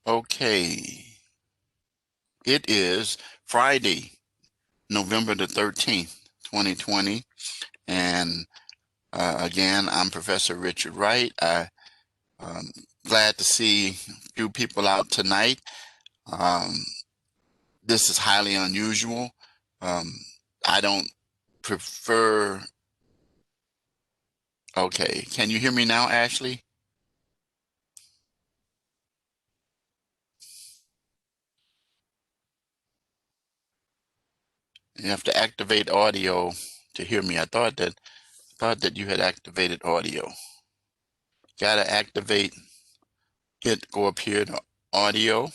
Okay, it is Friday, November the 13th, 2020. And again, I'm Professor Richard Wright. I'm glad to see a few people out tonight. Um, this is highly unusual. Um, I don't prefer. Okay, can you hear me now, Ashley? You have to activate audio to hear me. I thought that you had activated audio. Gotta activate it, go up here to audio.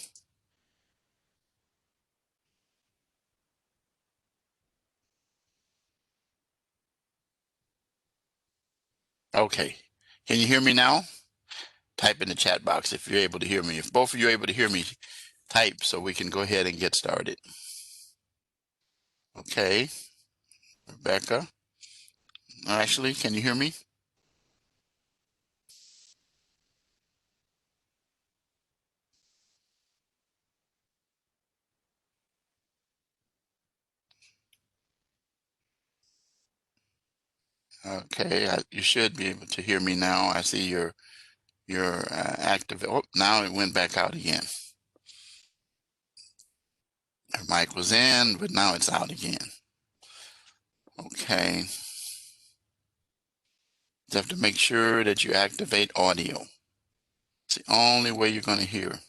Okay. Can you hear me now? Type in the chat box if you're able to hear me. If both of you are able to hear me, type so we can go ahead and get started. Okay. Rebecca. Ashley, can you hear me? Okay. You should be able to hear me now. I see your active. Oh, now it went back out again. Your mic was in, but now it's out again. Okay. You have to make sure that you activate audio. It's the only way you're going to hear.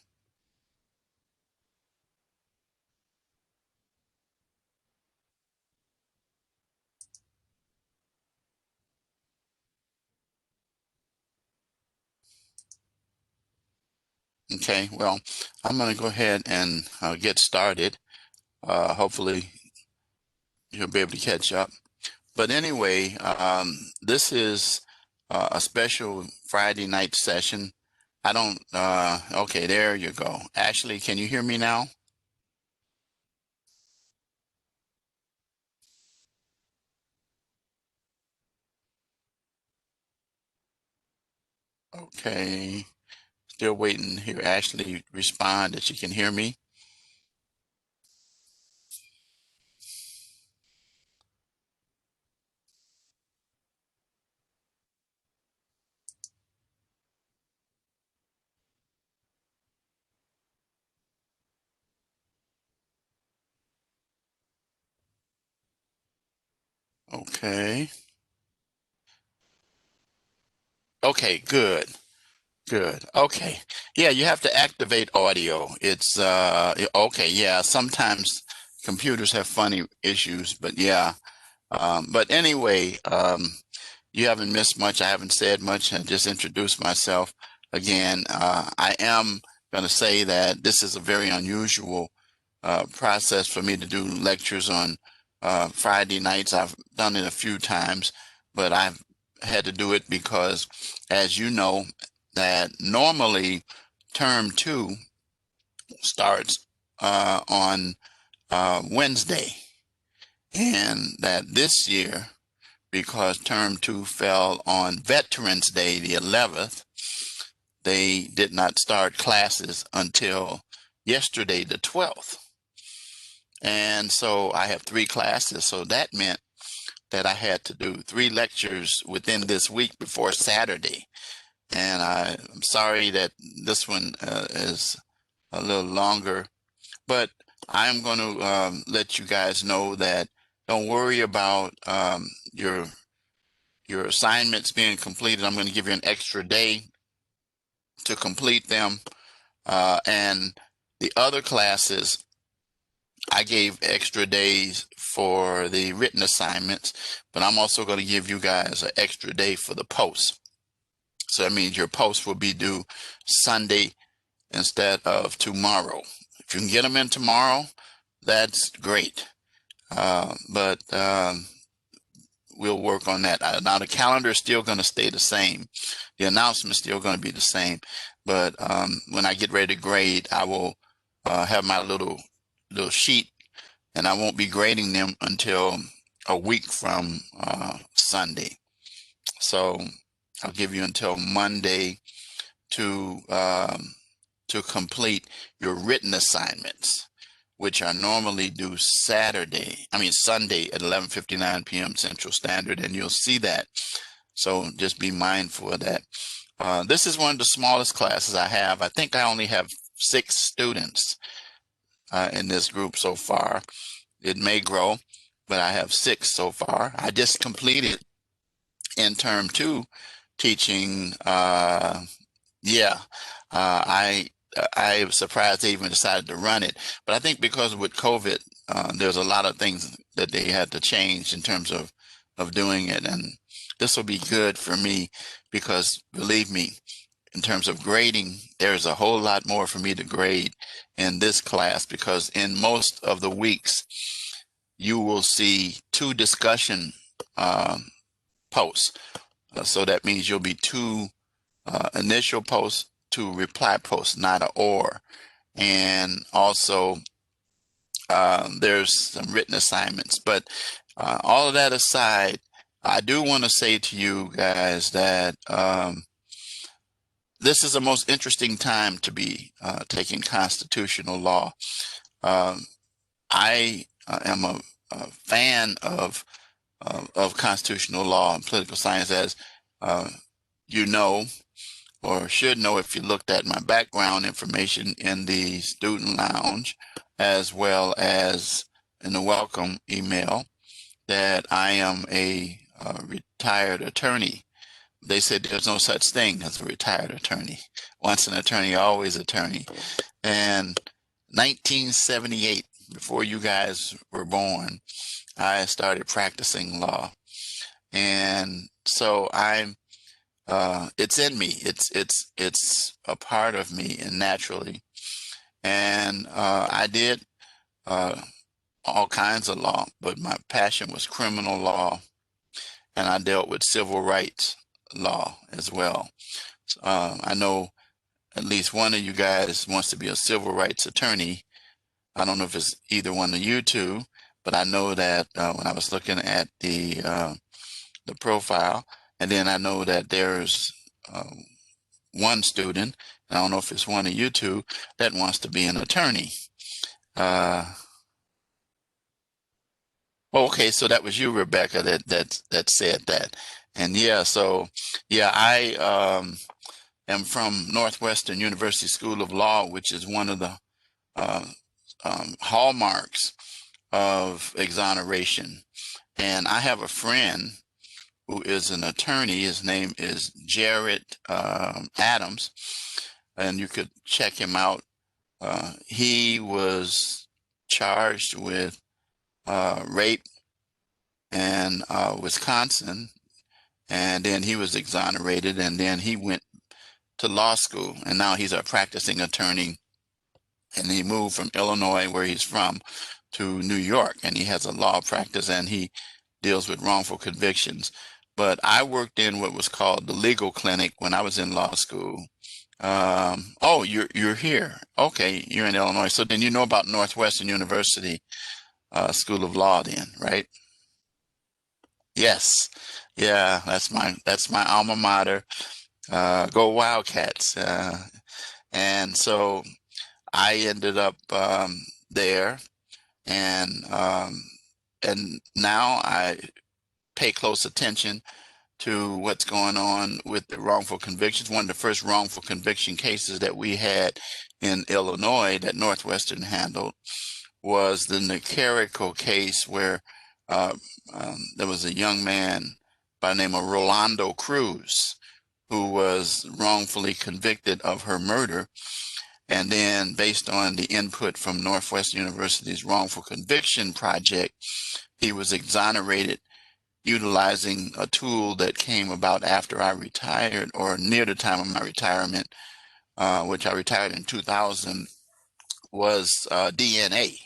Okay, well, I'm going to go ahead and get started. Hopefully, you'll be able to catch up. But anyway, this is a special Friday night session. I don't, okay, there you go. Ashley, can you hear me now? Okay, still waiting to hear Ashley respond that she can hear me. Okay. Okay, good. Good. Okay. Yeah, you have to activate audio. It's okay, yeah, sometimes computers have funny issues, but yeah. But anyway, you haven't missed much. I haven't said much. I just introduced myself again. I am going to say that this is a very unusual process for me to do lectures on Friday nights. I've done it a few times, but I've had to do it because, as you know, that normally term two starts on Wednesday, and that this year, because term two fell on Veterans Day, the 11th, they did not start classes until yesterday, the 12th. And so I have three classes. So that meant that I had to do three lectures within this week before Saturday. And I'm sorry that this one is a little longer, but I'm going to let you guys know that don't worry about your assignments being completed. I'm going to give you an extra day to complete them. And the other classes, I gave extra days for the written assignments, but I'm also going to give you guys an extra day for the posts. So that means your post will be due Sunday instead of tomorrow. If you can get them in tomorrow, that's great. But we'll work on that. Now the calendar is still going to stay the same. The announcement is still going to be the same. But when I get ready to grade, I will have my little sheet, and I won't be grading them until a week from Sunday. So I'll give you until Monday to to complete your written assignments, which are normally due Sunday at 11:59 p.m. Central Standard, and you'll see that. So just be mindful of that. This is one of the smallest classes I have. I think I only have 6 students in this group so far. It may grow, but I have 6 so far. I just completed in term 2 teaching. I was surprised they even decided to run it, but I think because with COVID, there's a lot of things that they had to change in terms of doing it, and this will be good for me because believe me, in terms of grading, there's a whole lot more for me to grade in this class because in most of the weeks, you will see 2 discussion posts. So that means you'll be 2 initial posts, 2 reply posts, not an or. And also, there's some written assignments. But all of that aside, I do want to say to you guys that this is the most interesting time to be taking constitutional law. I am a fan of constitutional law and political science, as you know, or should know if you looked at my background information in the student lounge, as well as in the welcome email, that I am a retired attorney. They said there's no such thing as a retired attorney. Once an attorney, always attorney. And 1978, before you guys were born, I started practicing law. And so it's in me. It's a part of me, and naturally. And I did all kinds of law, but my passion was criminal law, and I dealt with civil rights law as well. I know at least one of you guys wants to be a civil rights attorney. I don't know if it's either one of you two, but I know that when I was looking at the profile, and then I know that there's one student, I don't know if it's one of you two, that wants to be an attorney. Okay, so that was you, Rebecca, that said that. And yeah, so yeah, I am from Northwestern University School of Law, which is one of the hallmarks of exoneration. And I have a friend who is an attorney. His name is Jared Adams, and you could check him out. He was charged with rape in Wisconsin, and then he was exonerated, and then he went to law school, and now he's a practicing attorney, and he moved from Illinois, where he's from, to New York, and he has a law practice, and he deals with wrongful convictions. But I worked in what was called the legal clinic when I was in law school. Oh, you're here. Okay, you're in Illinois. So then you know about Northwestern University School of Law then, right? Yes. Yeah, that's my alma mater. Go Wildcats. And so I ended up there, and now I pay close attention to what's going on with the wrongful convictions. One of the first wrongful conviction cases that we had in Illinois that Northwestern handled was the Nicarico case, where there was a young man by the name of Rolando Cruz who was wrongfully convicted of her murder. And then based on the input from Northwestern University's wrongful conviction project, he was exonerated utilizing a tool that came about after I retired, or near the time of my retirement, which I retired in 2000, was DNA.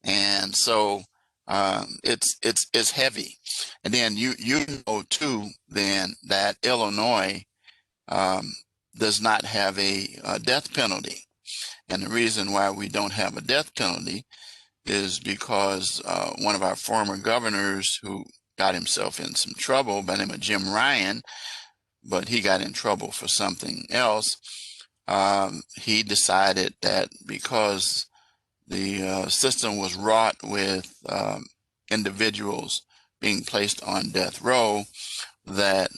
And so it's heavy. And then you know too then that Illinois does not have a death penalty. And the reason why we don't have a death penalty is because one of our former governors, who got himself in some trouble by the name of Jim Ryan, but he got in trouble for something else, he decided that because the system was wrought with individuals being placed on death row, that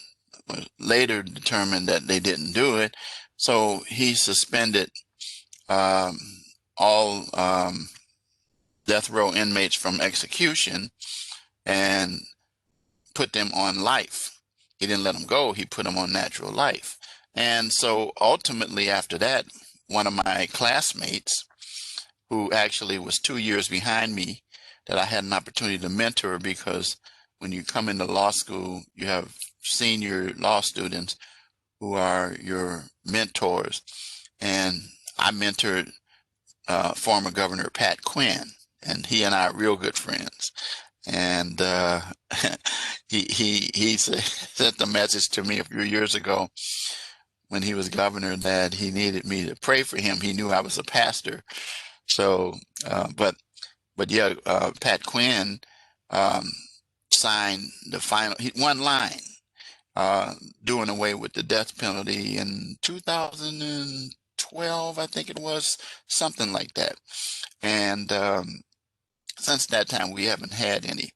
later determined that they didn't do it. So he suspended um, all death row inmates from execution and put them on life. He didn't let them go. He put them on natural life. And so ultimately after that, one of my classmates, who actually was 2 years behind me, that I had an opportunity to mentor, because when you come into law school, you have senior law students who are your mentors. And I mentored former Governor Pat Quinn, and he and I are real good friends. And he sent a message to me a few years ago when he was governor that he needed me to pray for him. He knew I was a pastor. So, but yeah, Pat Quinn um, signed the final one line doing away with the death penalty in 2012, I think it was, something like that. And since that time, we haven't had any.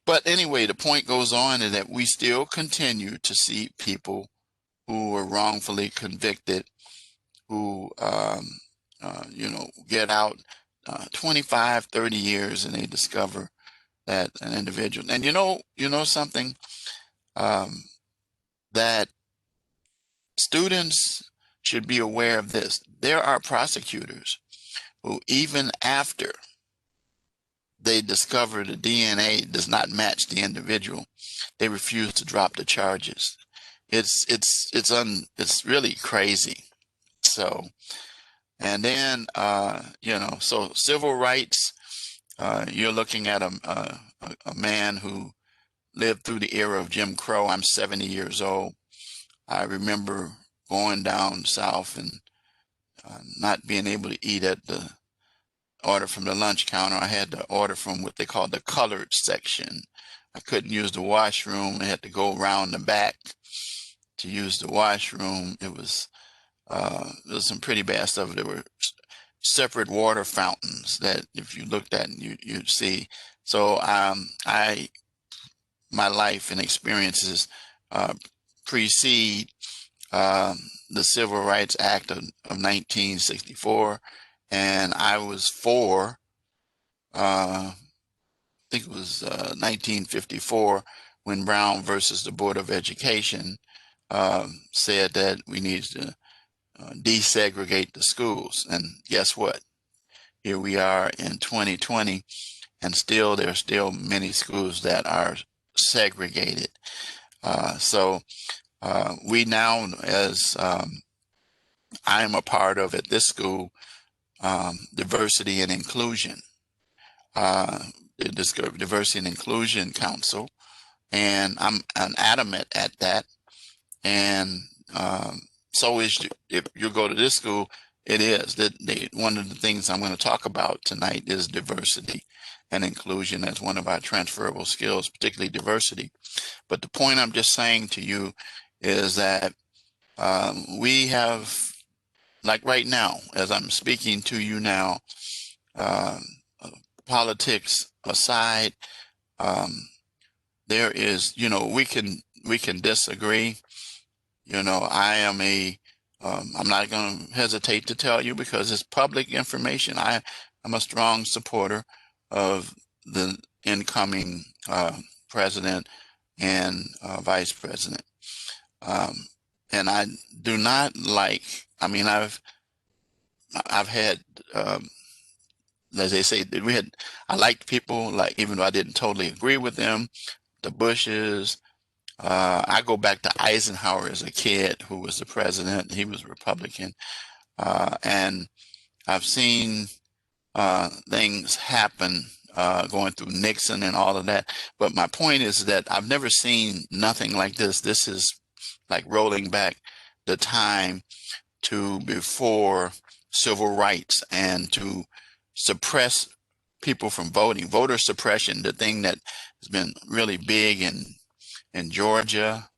But anyway, the point goes on is that we still continue to see people who were wrongfully convicted, who, get out 25, 30 years, and they discover that an individual, and something, um, that students should be aware of this. There are prosecutors who, even after they discover the DNA does not match the individual, they refuse to drop the charges. It's really crazy. So, and then so civil rights, you're looking at a man who lived through the era of Jim Crow. I'm 70 years old. I remember going down south and not being able to eat at the order from the lunch counter. I had to order from what they call the colored section. I couldn't use the washroom. I had to go around the back to use the washroom. It was some pretty bad stuff. There were separate water fountains that if you looked at, you'd see. So my life and experiences precede the Civil Rights Act of 1964, and I was for, I think it was 1954, when Brown versus the Board of Education said that we need to desegregate the schools. And guess what? Here we are in 2020, and still there are still many schools that are segregated. So we now, as I am a part of at this school, diversity and inclusion, the Diversity and Inclusion Council, and I'm an adamant at that. And so if you go to this school, it is that one of the things I'm going to talk about tonight is diversity and inclusion as one of our transferable skills, particularly diversity. But the point I'm just saying to you is that we have, like right now, as I'm speaking to you now, politics aside, there is, we can disagree. I am I'm not going to hesitate to tell you because it's public information. I'm a strong supporter of the incoming president and vice president. And I do not like, I've had, as they say, I liked people, like, even though I didn't totally agree with them, the Bushes. I go back to Eisenhower as a kid, who was the president. He was Republican. And I've seen things happen going through Nixon and all of that. But my point is that I've never seen nothing like this. This is like rolling back the time to before civil rights and to suppress people from voting. Voter suppression, the thing that has been really big in Georgia,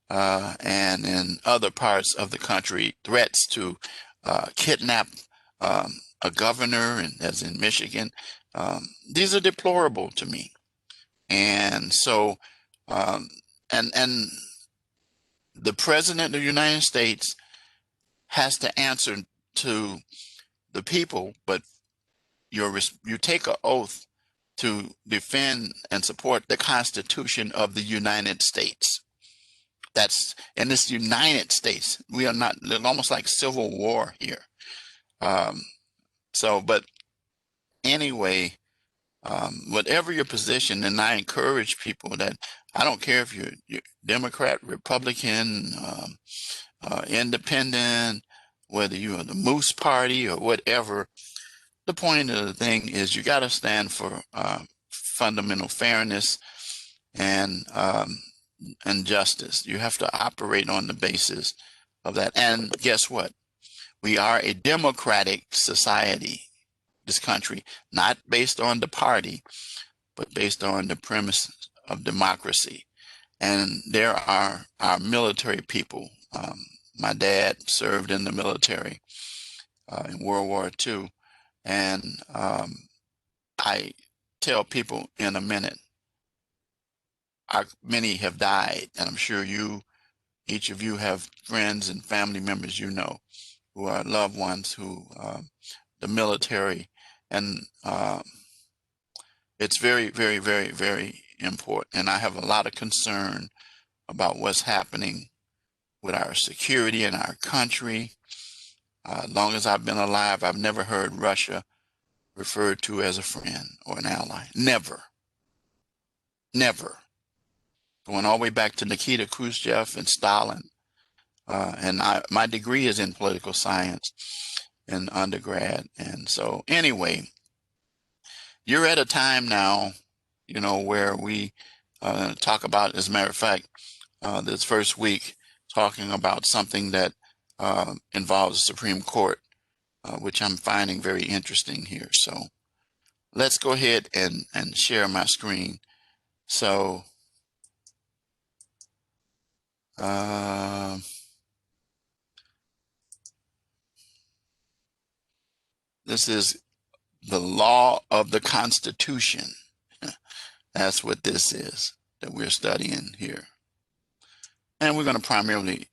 and in other parts of the country, threats to kidnap a governor, and as in Michigan. These are deplorable to me. And so, um, and the president of the United States has to answer to the people, but you take an oath to defend and support the Constitution of the United States. That's in this United States. We are not almost like civil war here. Um, but anyway, whatever your position, and I encourage people that I don't care if you're Democrat, Republican, independent, whether you're the Moose Party or whatever. The point of the thing is you got to stand for fundamental fairness and justice. You have to operate on the basis of that. And guess what? We are a democratic society, this country, not based on the party, but based on the premise of democracy. And there are our military people. My dad served in the military in World War II. And I tell people in a minute, many have died, and I'm sure each of you have friends and family members you know who are loved ones who the military, and it's very, very, very, very important. And I have a lot of concern about what's happening with our security in our country. As long as I've been alive, I've never heard Russia referred to as a friend or an ally. Never. Never. Going all the way back to Nikita Khrushchev and Stalin. And my degree is in political science in undergrad. And so anyway, you're at a time now, where we talk about, as a matter of fact, this first week, talking about something that involves the Supreme Court, which I'm finding very interesting here. So let's go ahead and share my screen. So this is the law of the Constitution. That's what this is that we're studying here. And we're going to primarily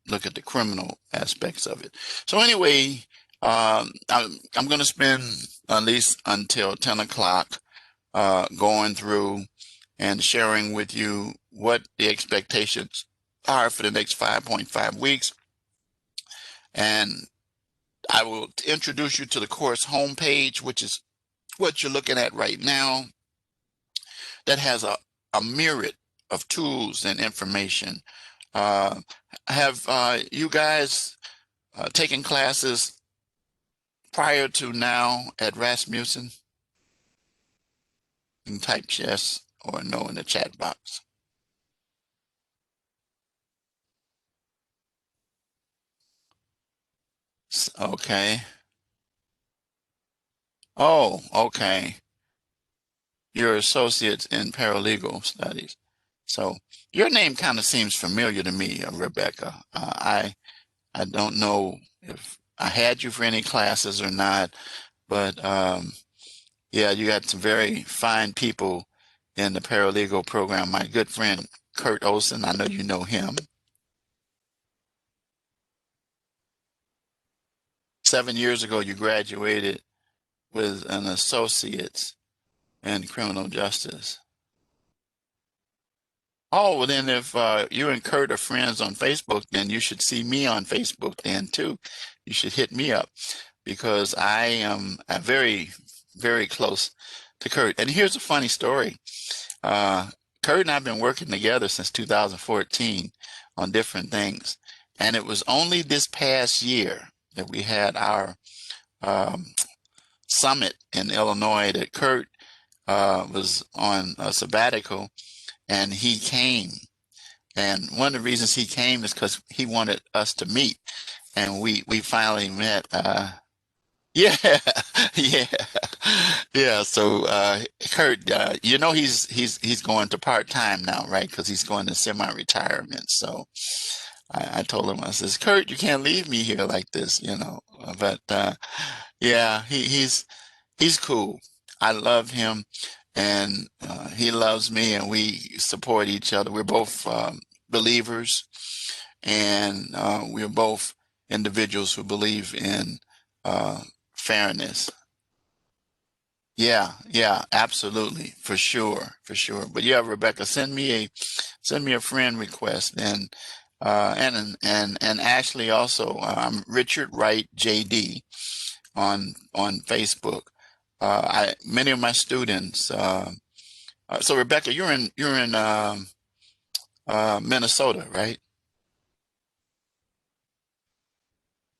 look at the criminal aspects of it. So anyway, I'm going to spend at least until 10 o'clock going through and sharing with you what the expectations are for the next 5.5 weeks. And I will introduce you to the course homepage, which is what you're looking at right now, that has a myriad of tools and information. Have you guys taken classes prior to now at Rasmussen? You can type yes or no in the chat box. Okay. Oh, okay. You're associates in paralegal studies. So your name kind of seems familiar to me, Rebecca. I don't know if I had you for any classes or not, but yeah, you got some very fine people in the paralegal program. My good friend Kurt Olson, I know you know him. 7 years ago, you graduated with an associate's in criminal justice. Oh, well then if you and Kurt are friends on Facebook, then you should see me on Facebook then too. You should hit me up because I am very, very close to Kurt. And here's a funny story. Kurt and I have been working together since 2014 on different things. And it was only this past year that we had our summit in Illinois that Kurt was on a sabbatical, and he came. And one of the reasons he came is because he wanted us to meet. And we finally met Yeah, yeah, yeah. So, Kurt, he's going to part-time now, right? Because he's going to semi-retirement. So I told him, I says, Kurt, you can't leave me here like this, you know. But yeah, he's cool. I love him, and he loves me, and we support each other. We're both believers, and we're both individuals who believe in uh, fairness. Yeah, yeah, absolutely, for sure, for sure. But yeah, Rebecca, send me a friend request, and Ashley also. I'm Richard Wright JD on Facebook. I many of my students. So Rebecca, you're in Minnesota, right?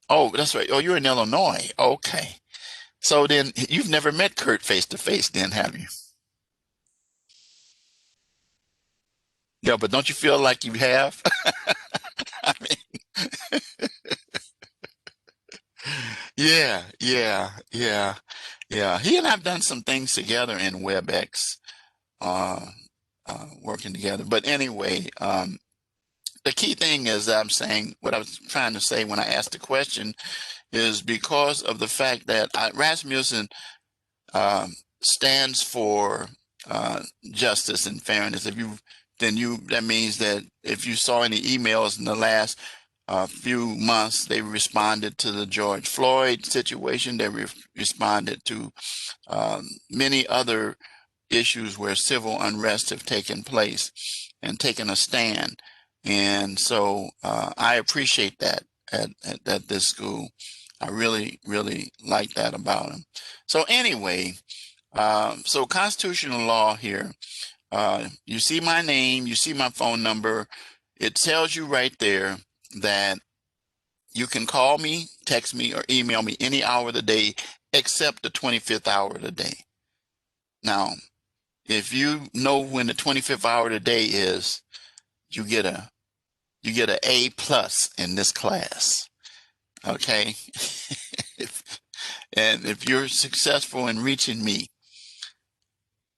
Oh, that's right. Oh, you're in Illinois. Okay. So then you've never met Kurt face to face, then, have you? Yeah, but don't you feel like you have? I mean, yeah, yeah, yeah, yeah. He and I've done some things together in WebEx, uh, working together. But anyway, the key thing is that I'm saying what I was trying to say when I asked the question is because of the fact that Rasmussen um, stands for uh, justice and fairness. If you then you that means that if you saw any emails in the last few months, they responded to the George Floyd situation. They responded to many other issues where civil unrest have taken place and taken a stand. And so I appreciate that at this school. I really, really like that about them. So anyway, so constitutional law here. You see my name, you see my phone number. It tells you right there that you can call me, text me, or email me any hour of the day except the 25th hour of the day. Now, if you know when the 25th hour of the day is, you get a you get an A plus in this class. Okay. And if you're successful in reaching me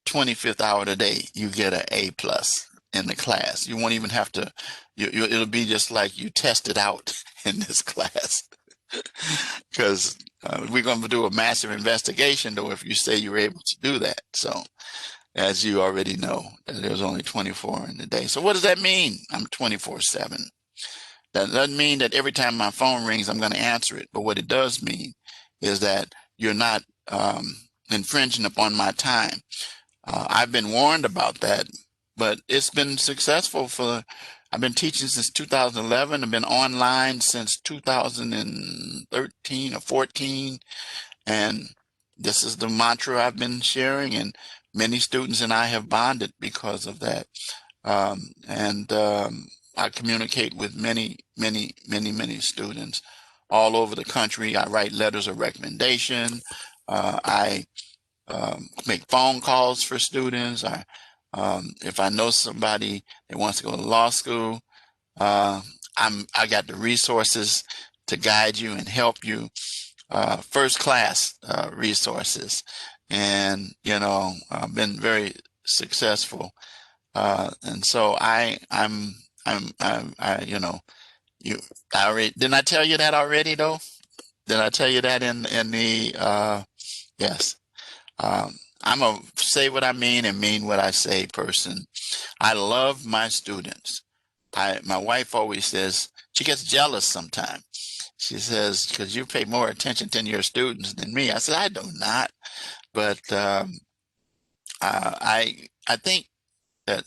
25th hour of the day, you get an A plus in the class. You won't even have to, it'll be just like you tested out in this class. Because we're going to do a massive investigation, though, if you say you're able to do that. So, as you already know, there's only 24 in the day. So, what does that mean? I'm 24/7. That doesn't mean that every time my phone rings, I'm going to answer it. But what it does mean is that you're not infringing upon my time. I've been warned about that, but it's been successful I've been teaching since 2011. I've been online since 2013 or 14. And this is the mantra I've been sharing, and many students and I have bonded because of that. And I communicate with many, many, many, many students all over the country. I write letters of recommendation. I make phone calls for students. If I know somebody that wants to go to law school, uh, I got the resources to guide you and help you, first class resources, and I've been very successful. And so I you I already didn't I tell you that already though? Did I tell you that in the yes? I'm a say what I mean and mean what I say person. I love my students. My wife always says she gets jealous sometimes. She says, because you pay more attention to your students than me. I said, I do not. But I think that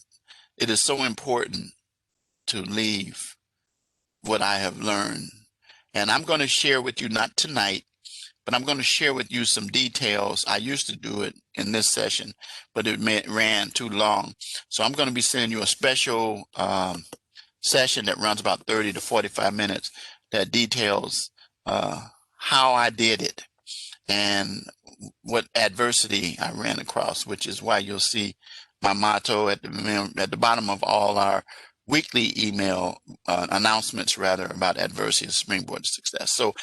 it is so important to leave what I have learned. And I'm going to share with you, not tonight, but I'm going to share with you some details. I used to do it in this session, but ran too long. So I'm going to be sending you a special session that runs about 30 to 45 minutes that details how I did it and what adversity I ran across, which is why you'll see my motto at the bottom of all our weekly email announcements, rather, about adversity and springboard to success. So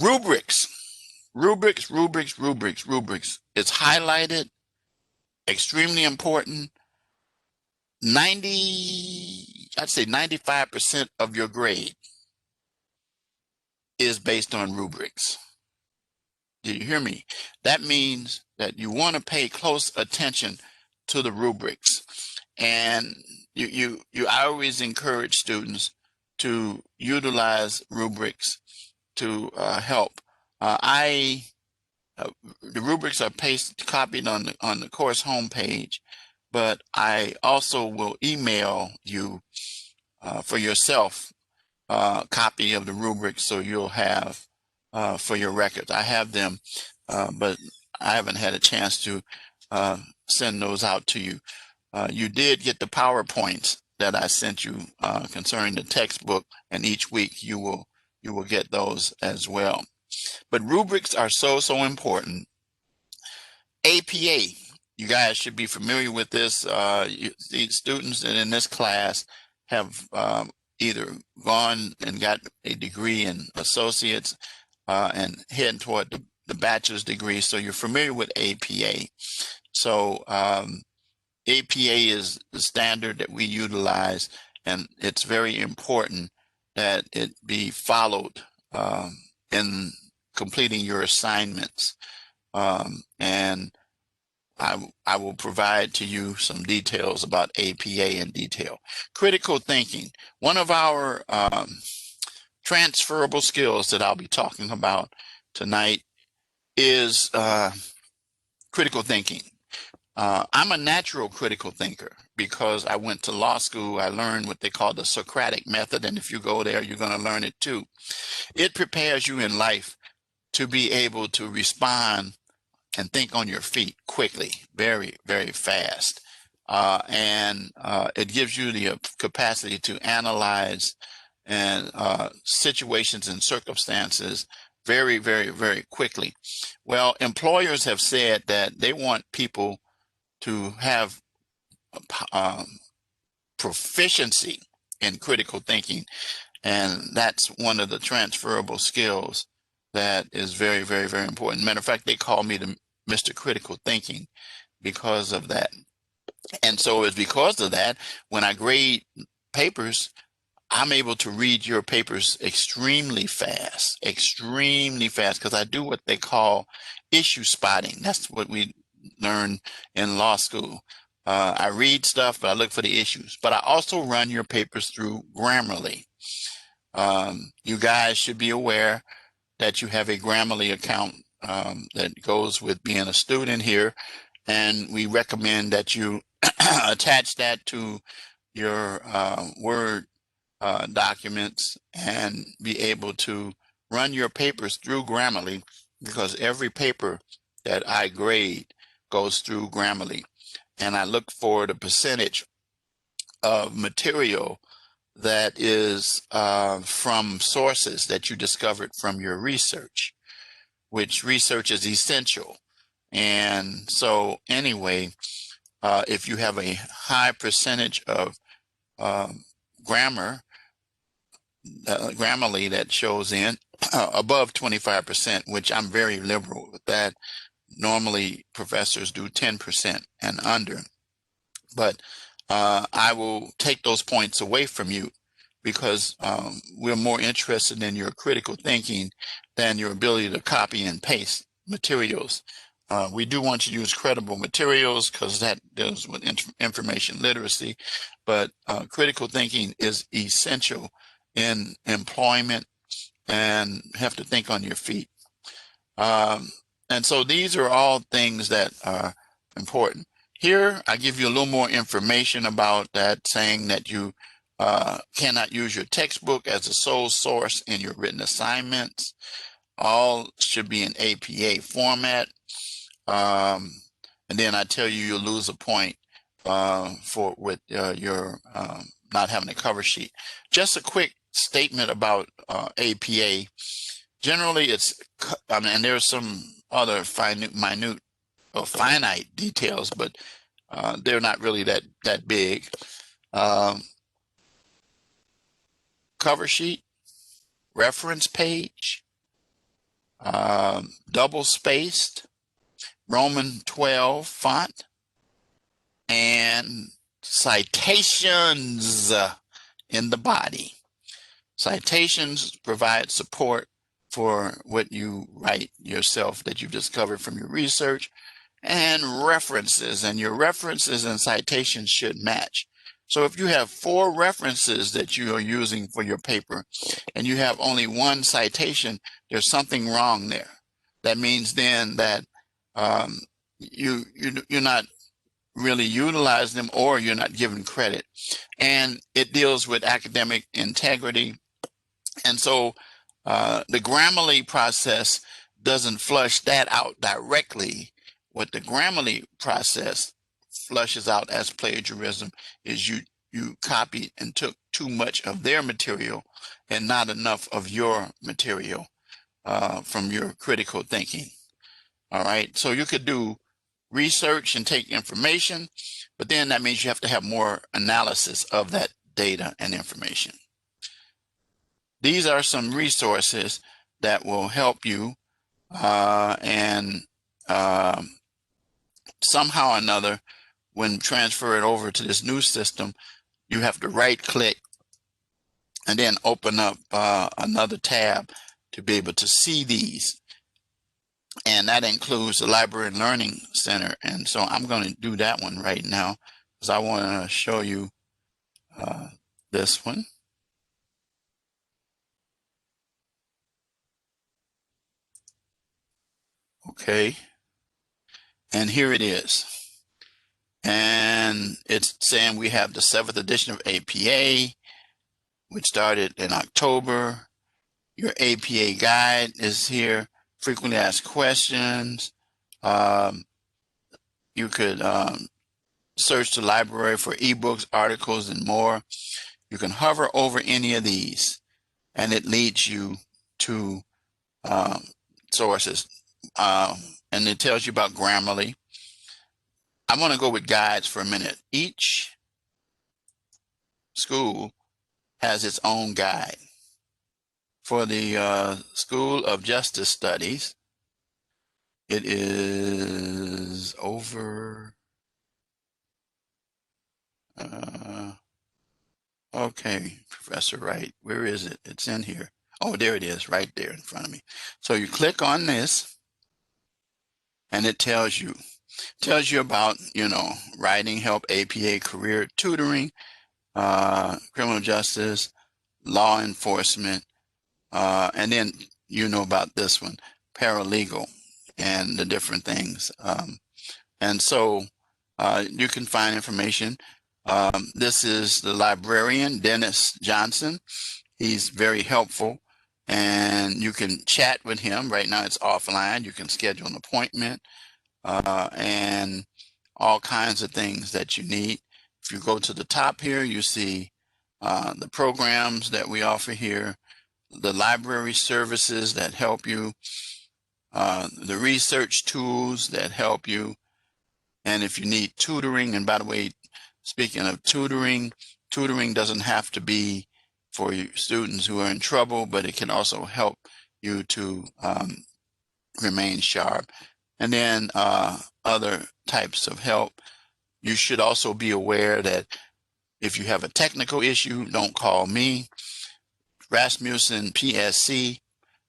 rubrics. Rubrics, rubrics, rubrics, rubrics. It's highlighted, extremely important. I'd say 95% of your grade is based on rubrics. Do you hear me? That means that you want to pay close attention to the rubrics. And I always encourage students to utilize rubrics to help. I The rubrics are copied on the course homepage, but I also will email you for yourself copy of the rubrics so you'll have for your records. I have them, but I haven't had a chance to send those out to you. You did get the PowerPoints that I sent you concerning the textbook, and each week you will get those as well. But rubrics are so important. APA, you guys should be familiar with this. The students in this class have either gone and got a degree in associates and heading toward the bachelor's degree. So you're familiar with APA. So APA is the standard that we utilize, and it's very important that it be followed in completing your assignments. And I will provide to you some details about APA in detail. Critical thinking. One of our transferable skills that I'll be talking about tonight is critical thinking. I'm a natural critical thinker because I went to law school. I learned what they call the Socratic method, and if you go there, you're going to learn it too. It prepares you in life to be able to respond and think on your feet quickly, very, very fast. And it gives you the capacity to analyze and situations and circumstances very, very, very quickly. Well, employers have said that they want people to have proficiency in critical thinking, and that's one of the transferable skills that is very, very, very important. Matter of fact, they call me the Mr. Critical Thinking because of that. And so it's because of that, when I grade papers, I'm able to read your papers extremely fast, because I do what they call issue spotting. That's what we learn in law school. I read stuff, but I look for the issues. But I also run your papers through Grammarly. You guys should be aware that you have a Grammarly account that goes with being a student here, and we recommend that you attach that to your Word documents and be able to run your papers through Grammarly, because every paper that I grade goes through Grammarly, and I look for the percentage of material that is from sources that you discovered from your research, which research is essential. And so anyway, if you have a high percentage of Grammarly that shows in above 25%, which I'm very liberal with that. Normally professors do 10% and under, but I will take those points away from you because we're more interested in your critical thinking than your ability to copy and paste materials. We do want you to use credible materials because that deals with information literacy, but critical thinking is essential in employment and have to think on your feet. And so these are all things that are important. Here, I give you a little more information about that, saying that you cannot use your textbook as a sole source in your written assignments. All should be in APA format. And then I tell you, you'll lose a point with your not having a cover sheet. Just a quick statement about APA. Generally, it's, I mean, and there's some other minute or finite details, but they're not really that big. Cover sheet, reference page, double spaced, Roman 12 font, and citations in the body. Citations provide support for what you write yourself that you've discovered from your research, and references, and your references and citations should match. So if you have 4 references that you are using for your paper and you have only 1 citation, there's something wrong there. That means then that you're not really utilizing them, or you're not given credit. And it deals with academic integrity. And so the Grammarly process doesn't flush that out directly. What the Grammarly process flushes out as plagiarism is you copied and took too much of their material and not enough of your material from your critical thinking. All right, so you could do research and take information, but then that means you have to have more analysis of that data and information. These are some resources that will help you, and somehow or another, when transferred over to this new system, you have to right click and then open up another tab to be able to see these. And that includes the Library and Learning Center. And so I'm going to do that one right now because I want to show you this one. Okay. And here it is. And it's saying we have the 7th edition of APA, which started in October. Your APA guide is here. Frequently asked questions. You could search the library for ebooks, articles, and more. You can hover over any of these, and it leads you to sources. And it tells you about Grammarly. I'm going to go with guides for a minute. Each school has its own guide. For the School of Justice Studies, it is over. Okay, Professor Wright, where is it? It's in here. Oh, there it is, right there in front of me. So you click on this, and it tells you about, writing help, APA, career tutoring, criminal justice, law enforcement, and then about this one, paralegal, and the different things. And so you can find information. This is the librarian, Dennis Johnson. He's very helpful, and you can chat with him. Right now it's offline. You can schedule an appointment and all kinds of things that you need. If you go to the top here, you see the programs that we offer here, the library services that help you, the research tools that help you, and if you need tutoring. And by the way, speaking of tutoring, tutoring doesn't have to be for students who are in trouble, but it can also help you to remain sharp. And then other types of help. You should also be aware that if you have a technical issue, don't call me. Rasmussen PSC,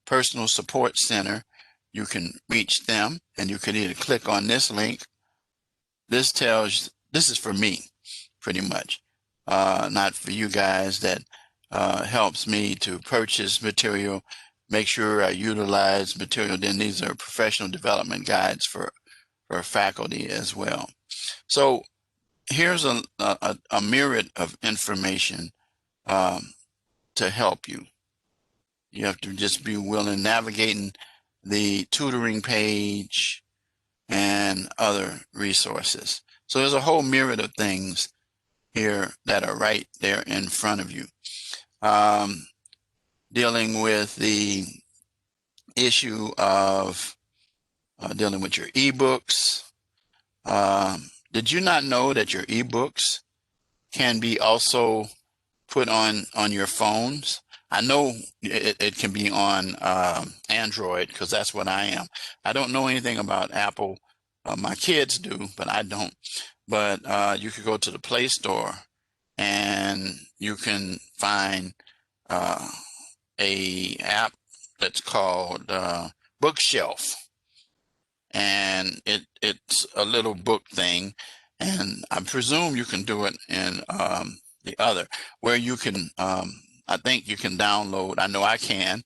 Personal Support Center, you can reach them, and you can either click on this link. This is for me, pretty much, not for you guys. That helps me to purchase material, make sure I utilize material. Then these are professional development guides for faculty as well. So here's a myriad of information to help you. You have to just be willing navigating the tutoring page and other resources. So there's a whole myriad of things here that are right there in front of you. Dealing with the issue of dealing with your ebooks. Did you not know that your ebooks can be also put on your phones? I know it can be on Android because that's what I am. I don't know anything about Apple. My kids do, but I don't. But you could go to the Play Store and you can find uh, a app that's called Bookshelf, and it's a little book thing, and I presume you can do it in the other where you can. I think you can download. I know I can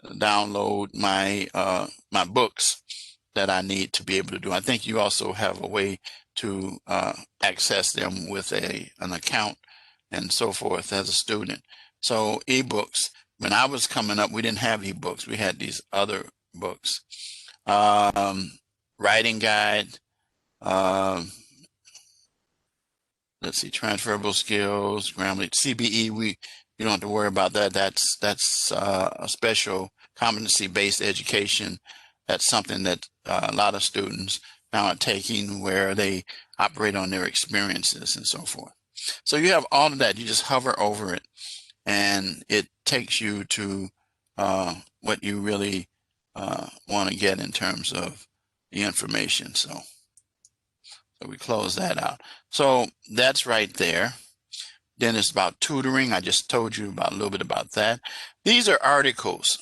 download my books that I need to be able to do. I think you also have a way to access them with an account and so forth as a student. So ebooks. When I was coming up, we didn't have ebooks. We had these other books. Um, Writing guide. Um, let's see, transferable skills, Grammarly, CBE. You don't have to worry about that. That's a special competency-based education. That's something that a lot of students now are taking, where they operate on their experiences and so forth. So you have all of that. You just hover over it, and it takes you to what you really want to get in terms of the information. So we close that out. So that's right there. Then it's about tutoring. I just told you about a little bit about that. These are articles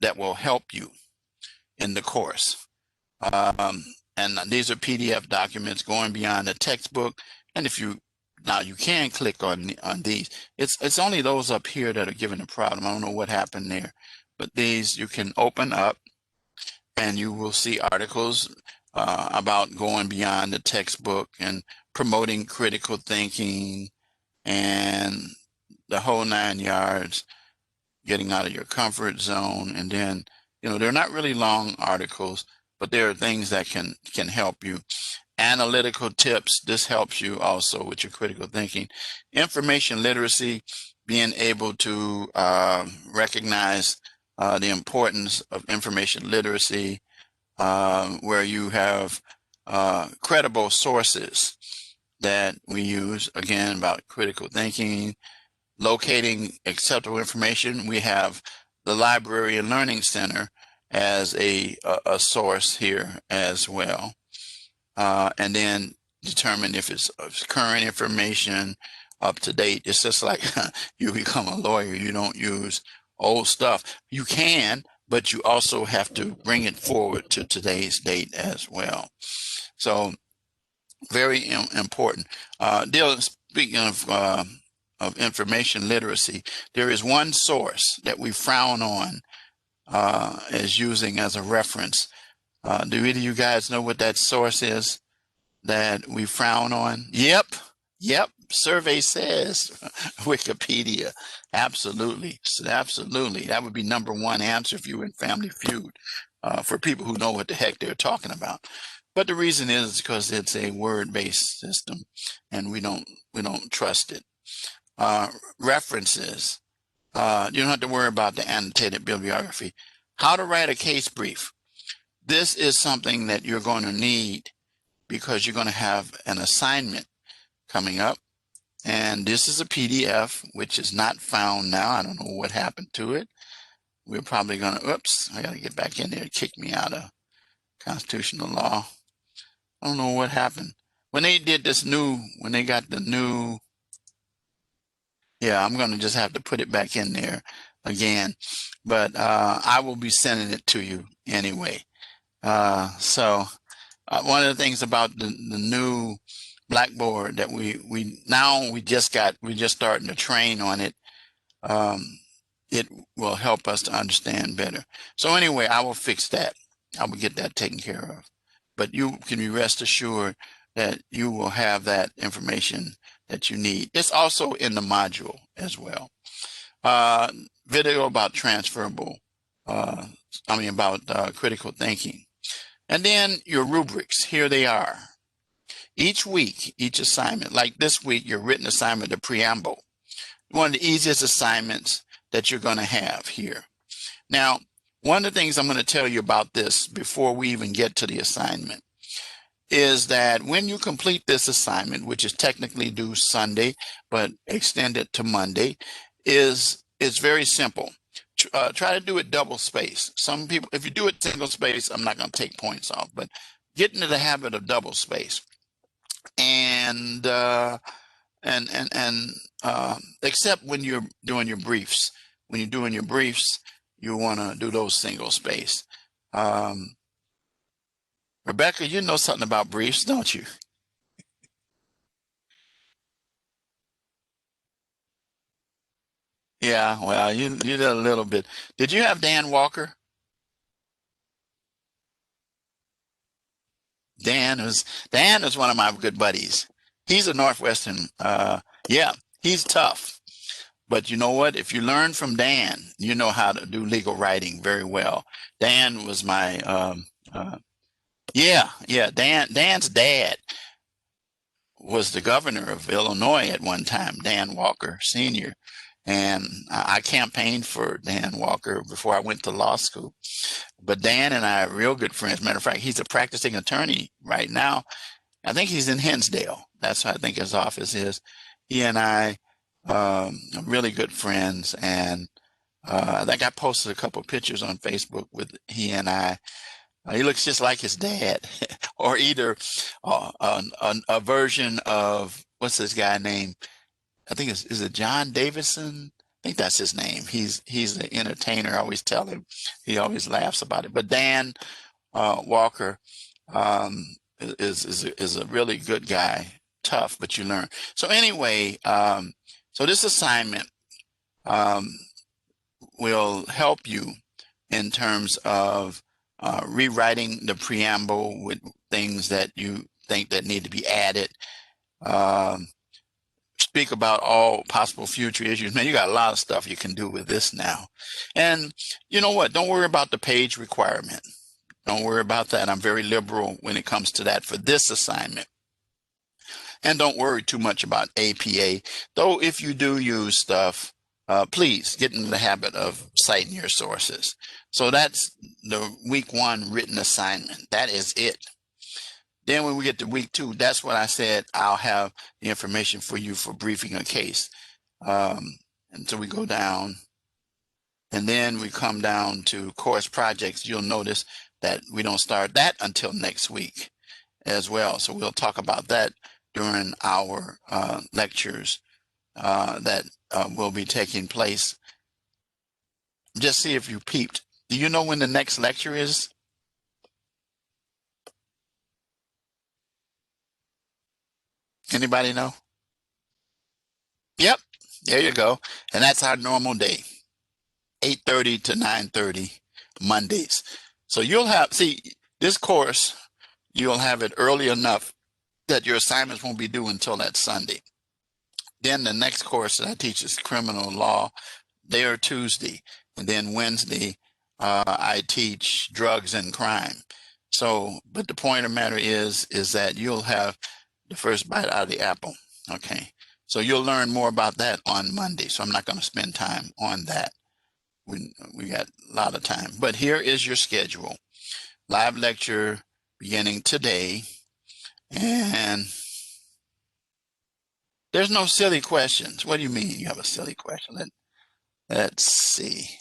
that will help you in the course. And these are PDF documents going beyond the textbook. And if you now you can click on these. It's only those up here that are giving a problem. I don't know what happened there, but these you can open up and you will see articles about going beyond the textbook and promoting critical thinking and the whole 9 yards, getting out of your comfort zone. And then, they're not really long articles, but there are things that can help you. Analytical tips, this helps you also with your critical thinking. Information literacy, being able to recognize the importance of information literacy, where you have credible sources that we use, again, about critical thinking, locating acceptable information. We have the Library and Learning Center as a source here as well. And then determine if it's current information, up to date. It's just like you become a lawyer. You don't use old stuff. You can, but you also have to bring it forward to today's date as well. So very important. Speaking of information literacy, there is one source that we frown on as using as a reference. Do either of you guys know what that source is that we frown on? Yep. Survey says Wikipedia. Absolutely. That would be number one answer if you were in Family Feud, for people who know what the heck they're talking about. But the reason is because it's a word-based system, and we don't trust it. References. You don't have to worry about the annotated bibliography. How to write a case brief. This is something that you're going to need because you're going to have an assignment coming up. And this is a PDF, which is not found now. I don't know what happened to it. We're probably going to, oops, I got to get back in there and kick me out of constitutional law. I don't know what happened. When they did this when they got the new, yeah, I'm going to just have to put it back in there again. But I will be sending it to you anyway. So one of the things about the new Blackboard that we're just starting to train on it. It will help us to understand better. So anyway, I will fix that. I will get that taken care of. But you can be rest assured that you will have that information that you need. It's also in the module as well. Video about transferable, about critical thinking. And then your rubrics, here they are. Each week, each assignment, like this week, your written assignment, the preamble, one of the easiest assignments that you're going to have here. Now, one of the things I'm going to tell you about this before we even get to the assignment is that when you complete this assignment, which is technically due Sunday, but extended to Monday, is It's very simple. Try to do it double space. Some people, if you do it single space, I'm not going to take points off, but get into the habit of double space. And except when you're doing your briefs. When you're doing your briefs, you want to do those single space. Rebecca, you know something about briefs, don't you? Yeah, well, you did a little bit. Did you have Dan Walker? Dan is one of my good buddies. He's a Northwestern. Yeah, he's tough. But you know what? If you learn from Dan, you know how to do legal writing very well. Dan was my yeah. Dan's dad was the governor of Illinois at one time, Dan Walker Sr. And I campaigned for Dan Walker before I went to law school. But Dan and I are real good friends. Matter of fact, he's a practicing attorney right now. I think he's in Hinsdale. That's what I think his office is. He and I are really good friends. And I think I posted a couple of pictures on Facebook with he and I. He looks just like his dad, or either a version of what's this guy name? I think is it John Davison? I think that's his name. He's the entertainer. I always tell him. He always laughs about it. But Dan Walker is a really good guy. Tough, but you learn. So anyway, so this assignment um, will help you in terms of rewriting the preamble with things that you think that need to be added. Um, Speak about all possible future issues. Man, you got a lot of stuff you can do with this now. And you know what? Don't worry about the page requirement. Don't worry about that. I'm very liberal when it comes to that for this assignment. And don't worry too much about APA. Though if you do use stuff, please get in the habit of citing your sources. So that's the week 1 written assignment. That is it. Then when we get to week 2, that's what I said, I'll have the information for you for briefing a case. And so we go down, and then we come down to course projects. You'll notice that we don't start that until next week as well. So we'll talk about that during our lectures that will be taking place. Just see if you peeped. Do you know when the next lecture is? Anybody know? Yep, there you go. And that's our normal day, 8:30 to 9:30 Mondays. So you'll have, see, this course, you'll have it early enough that your assignments won't be due until that Sunday. Then the next course that I teach is criminal law. They are Tuesday. And then Wednesday, I teach drugs and crime. So, but the point of the matter is that you'll have the first bite out of the apple. Okay. So you'll learn more about that on Monday. So I'm not going to spend time on that. We got a lot of time. But here is your schedule. Live lecture beginning today. And there's no silly questions. What do you mean you have a silly question? Let's see.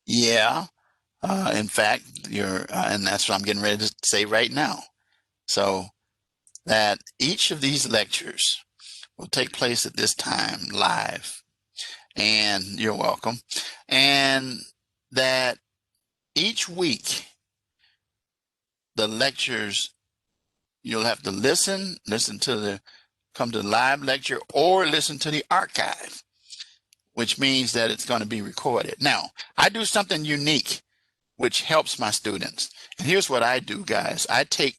Yeah. In fact, and that's what I'm getting ready to say right now. So that each of these lectures will take place at this time live, and you're welcome. And that each week, the lectures, you'll have to listen to come to the live lecture or listen to the archive, which means that it's going to be recorded. Now, I do something unique which helps my students. And here's what I do, guys. I take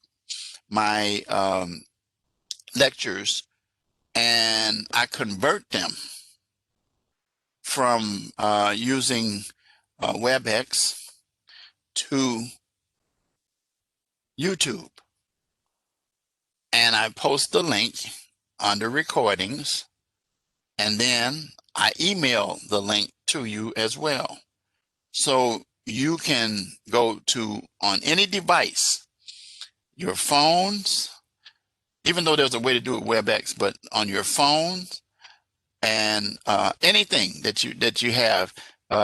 my lectures and I convert them from using WebEx to YouTube. And I post the link under recordings, and then I email the link to you as well. So you can go to, on any device, your phones, even though there's a way to do it WebEx, but on your phones and anything that you have,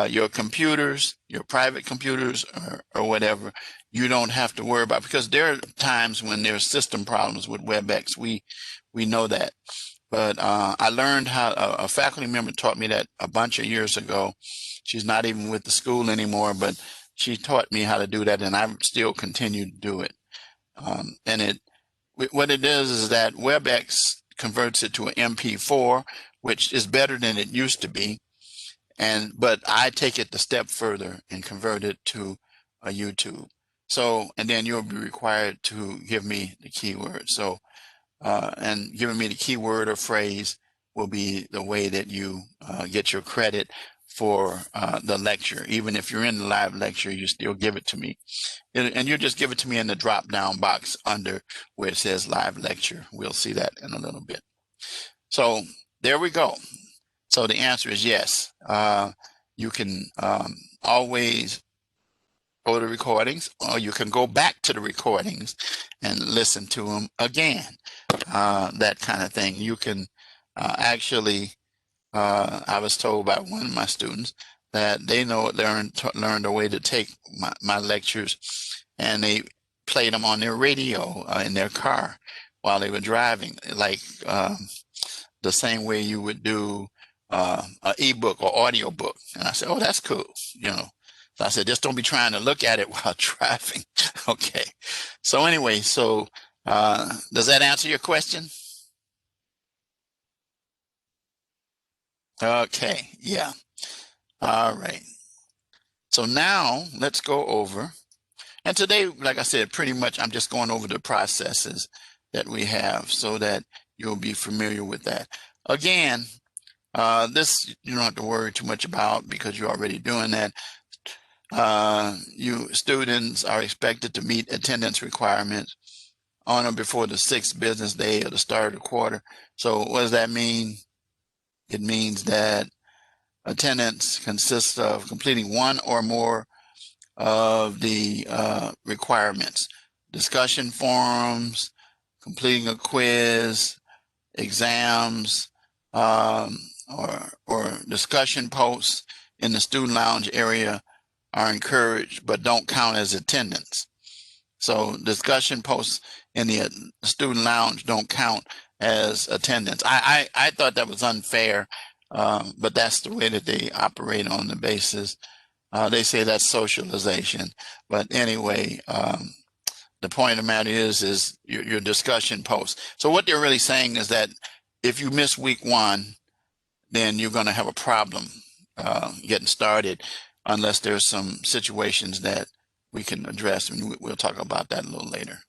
your computers, your private computers or whatever, you don't have to worry about, because there are times when there's system problems with WebEx. We know that. But I learned how, a faculty member taught me that a bunch of years ago. She's not even with the school anymore, but she taught me how to do that, and I still continue to do it. And what it is that WebEx converts it to an MP4, which is better than it used to be. But I take it the step further and convert it to a YouTube. So, and then you'll be required to give me the keyword. So, and giving me the keyword or phrase will be the way that you get your credit for the lecture. Even if you're in the live lecture, you still give it to me. And you just give it to me in the drop down box under where it says live lecture. We'll see that in a little bit. So there we go. So the answer is yes. You can always go to recordings, or you can go back to the recordings and listen to them again. That kind of thing. You can actually, I was told by one of my students that they learned a way to take my lectures, and they played them on their radio in their car while they were driving, like the same way you would do an ebook or audio book. And I said, oh, that's cool, you know. So I said, just don't be trying to look at it while driving. Okay. So anyway, so does that answer your question? Okay, yeah. All right. So now let's go over. And today, like I said, pretty much I'm just going over the processes that we have so that you'll be familiar with that. Again, this you don't have to worry too much about because you're already doing that. You students are expected to meet attendance requirements on or before the 6th business day of the start of the quarter. So what does that mean? It means that attendance consists of completing one or more of the requirements: discussion forums, completing a quiz, exams, or discussion posts in the student lounge area are encouraged but don't count as attendance. So discussion posts in the student lounge don't count as attendance. I thought that was unfair, but that's the way that they operate on the basis. They say that's socialization. But anyway, the point of the matter is your discussion posts. So what they're really saying is that if you miss week 1, then you're going to have a problem getting started unless there's some situations that we can address, and we'll talk about that a little later.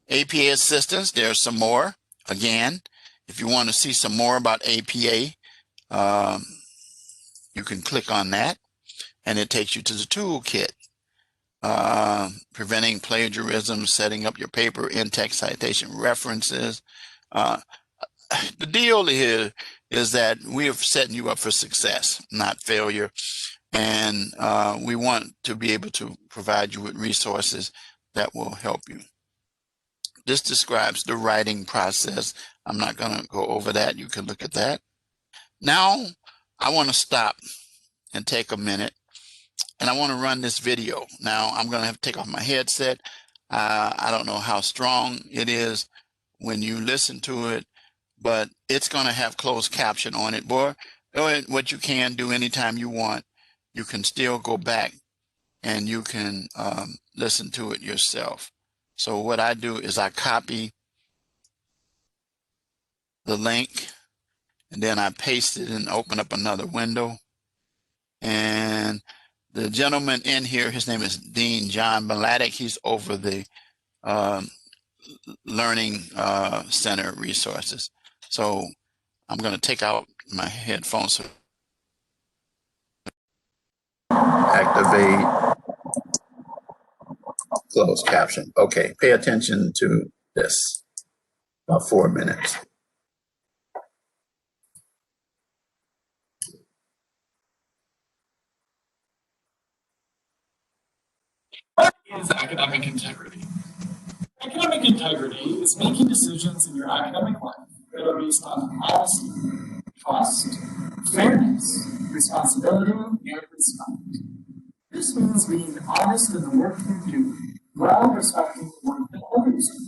APA assistance, there's some more. Again, if you want to see some more about APA, you can click on that, and it takes you to the toolkit. Preventing plagiarism, setting up your paper, in-text citation references. The deal here is that we are setting you up for success, not failure. And we want to be able to provide you with resources that will help you. This describes the writing process. I'm not going to go over that. You can look at that. Now, I want to stop and take a minute, and I want to run this video. Now, I'm going to have to take off my headset. I don't know how strong it is when you listen to it, but it's going to have closed caption on it. Boy, what you can do anytime you want, you can still go back and you can listen to it yourself. So what I do is I copy the link, and then I paste it and open up another window. And the gentleman in here, his name is Dean John Balatic. He's over the Learning Center resources. So I'm going to take out my headphones. Activate closed caption. Okay, pay attention to this. About 4 minutes. What is academic integrity? Academic integrity is making decisions in your academic life that are based on honesty, trust, fairness, responsibility, and respect. This means being honest in the work you do while respecting the work that others do.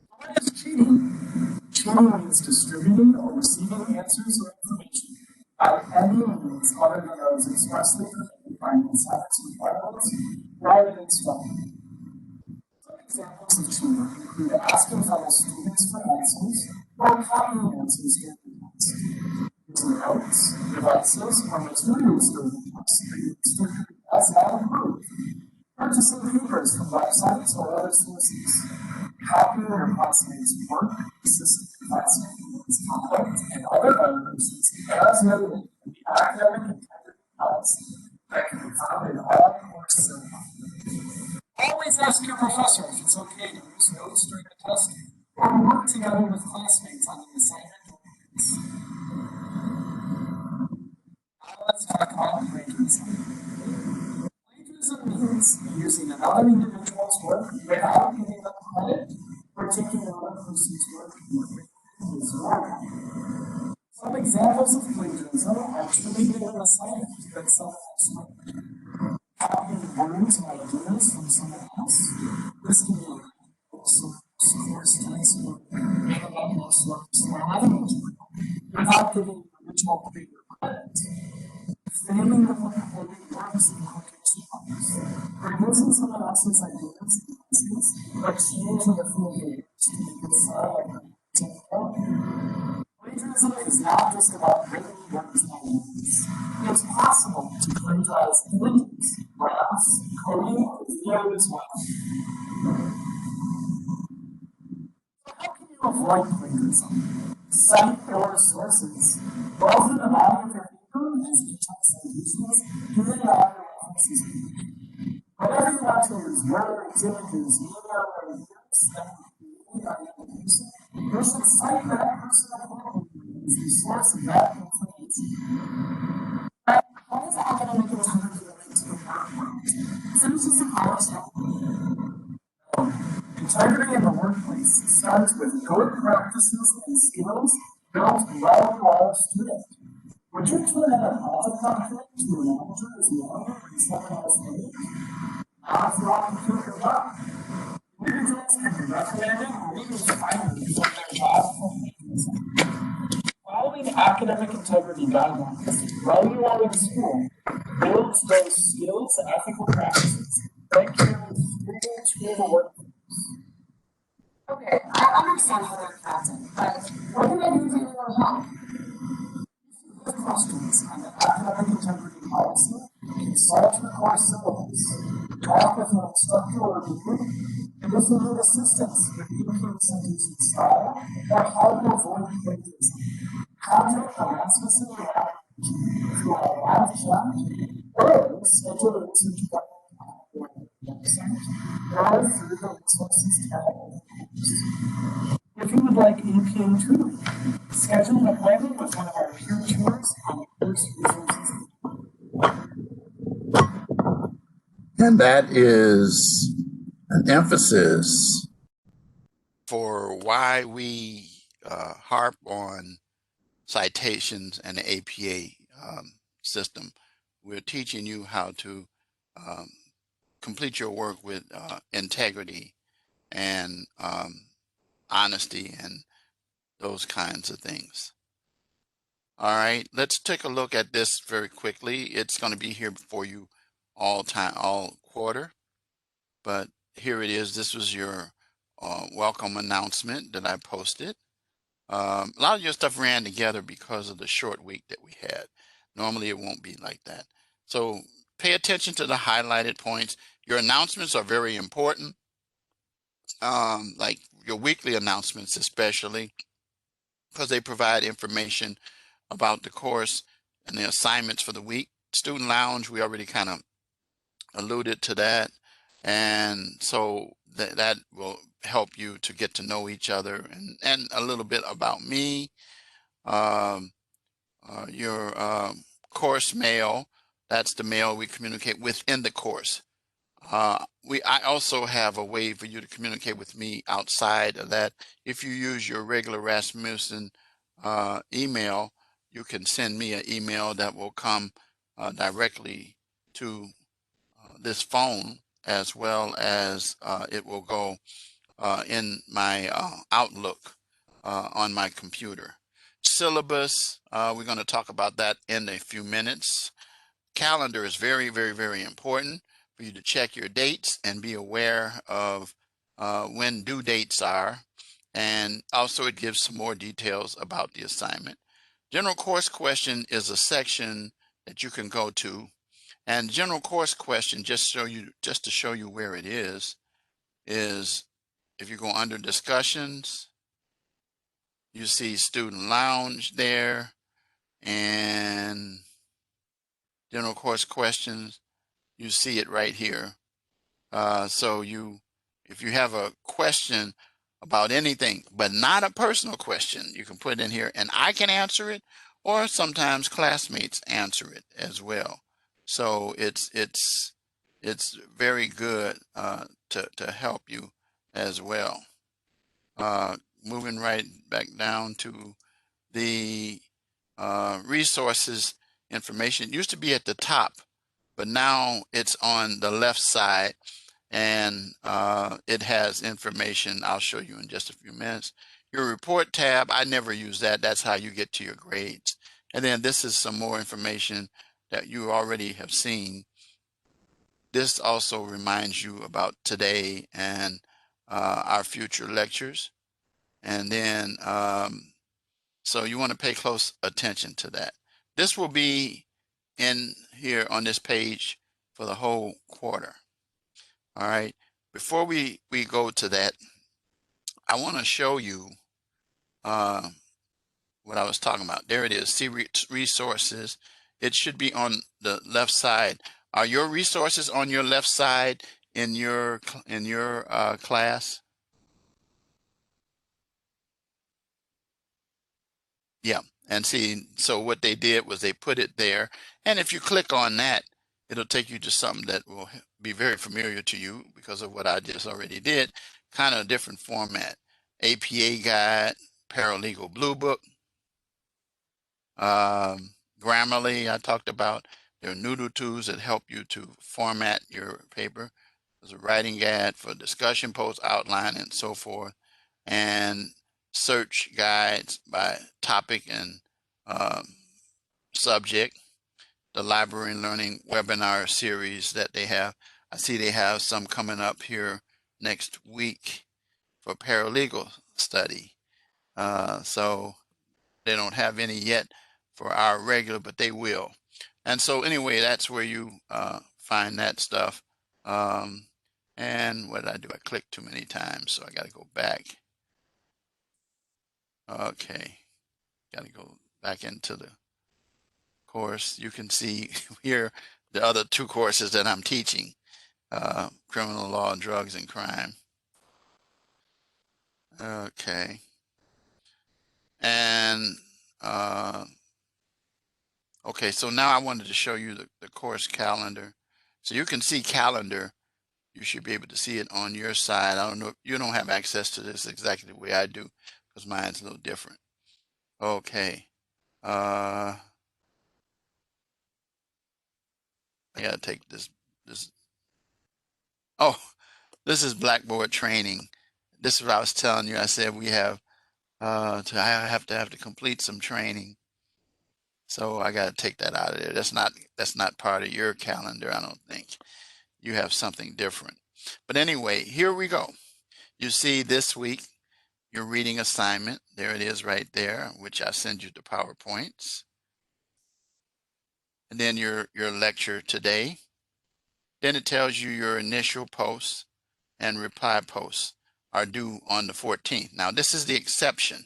What is cheating? Cheating means distributing or receiving answers or information by any means other than those expressly permitted by the assignments requirements rather than instruction. Some examples of cheating include asking fellow students for answers or copying answers during the test, using notes, devices, or materials during the test that you restricted as not approved, purchasing papers from websites or other sources, copying your classmates' work, assisting classmates' misconduct, and other violations as noted in the academic integrity policy that can be found in all course syllabi. Always ask your professor if it's okay to use notes during the test or work together with classmates on the assignment or quiz. Now let's talk about plagiarism. Plagiarism means using another individual's work without giving them credit or taking another person's work and making his work. Some examples of plagiarism are attributing an assignment that someone else wrote, copying words and ideas from someone else. This can be course text or most works without giving the original creator credit. Failing the holding works in quotation marks, or using someone else's ideas and pieces, but changing a few words to make it sound like a plagiarism is not just about written words and ideas. It's possible to plagiarize images, graphs, coding, or video as well. How can you avoid plagiarism? Cite your sources. Both in the body of your paper as detailed citations and in the audio references. Whatever you want to use, whether it's images, media, or lyrics that you create on the application, you should cite that person appropriately as the source of that information. But how does academic integrity relate to the workplace? Since it's a college integrity in the workplace starts with good practices and skills built while you are a student. Would you turn in a project document to a manager as long as someone else knows? Not for all computer job. Individuals can be recommended or even fired from their job for plagiarism. Following academic integrity guidelines while you are in school builds those skills and ethical practices that carry through to the workplace. Okay, I understand how they're counted, but what can I do to anyone help? If you have questions on the academic integrity policy, consult your course syllabus, talk with an instructor or leader, and if you need assistance with teaching presentation style or how to avoid plagiarism, contact the Rasmussen lab through our live chat or schedule a research appointment on our website or through the resources tab. If you would like APA tutoring, schedule an appointment with one of our peer tutors on the course resources. And that is an emphasis for why we harp on citations and the APA system. We're teaching you how to complete your work with integrity and honesty and those kinds of things. All right, let's take a look at this very quickly. It's going to be here for you all quarter, but here it is. This was your welcome announcement that I posted. A lot of your stuff ran together because of the short week that we had. Normally it won't be like that. So pay attention to the highlighted points. Your announcements are very important, like your weekly announcements especially, because they provide information about the course and the assignments for the week. Student Lounge, we already kind of alluded to that. And so that will help you to get to know each other and a little bit about me. Your course mail, that's the mail we communicate within the course. I also have a way for you to communicate with me outside of that. If you use your regular Rasmussen email, you can send me an email that will come directly to this phone, as well as it will go in my Outlook on my computer. Syllabus, we're going to talk about that in a few minutes. Calendar is very, very, very important for you to check your dates and be aware of when due dates are. And also it gives some more details about the assignment. General course question is a section that you can go to. And general course question, just to show you where it is if you go under discussions, you see student lounge there, and general course questions, you see it right here. So if you have a question about anything, but not a personal question, you can put it in here and I can answer it, or sometimes classmates answer it as well. So it's very good to help you as well. Moving right back down to the resources information. It used to be at the top, but now it's on the left side, and it has information I'll show you in just a few minutes. Your report tab, I never use that. That's how you get to your grades. And then this is some more information that you already have seen. This also reminds you about today and our future lectures. And then, so you want to pay close attention to that. This will be in here on this page for the whole quarter. All right. Before we go to that, I want to show you what I was talking about. There it is. See resources. It should be on the left side. Are your resources on your left side in your class? Yeah. And see, so what they did was they put it there. And if you click on that, it'll take you to something that will be very familiar to you because of what I just already did. Kind of a different format. APA guide, paralegal blue book, Grammarly, I talked about. There are noodle tools that help you to format your paper. There's a writing guide for discussion, post, outline, and so forth. And search guides by topic and subject. The library and learning webinar series that they have. I see they have some coming up here next week for paralegal study. So they don't have any yet for our regular, but they will. And so anyway, that's where you find that stuff. And what did I do? I clicked too many times, so I got to go back. Okay, got to go back into the course. You can see here the other two courses that I'm teaching, criminal law, drugs, and crime. Okay. And okay, so now I wanted to show you the course calendar. So you can see calendar. You should be able to see it on your side. I don't know, you don't have access to this exactly the way I do because mine's a little different. Okay. I gotta take this. Oh, this is Blackboard training. This is what I was telling you. I said we have I have to complete some training. So I got to take that out of there. That's not part of your calendar, I don't think. You have something different. But anyway, here we go. You see this week your reading assignment. There it is right there, which I send you the PowerPoints. And then your lecture today. Then it tells you your initial posts and reply posts are due on the 14th. Now this is the exception.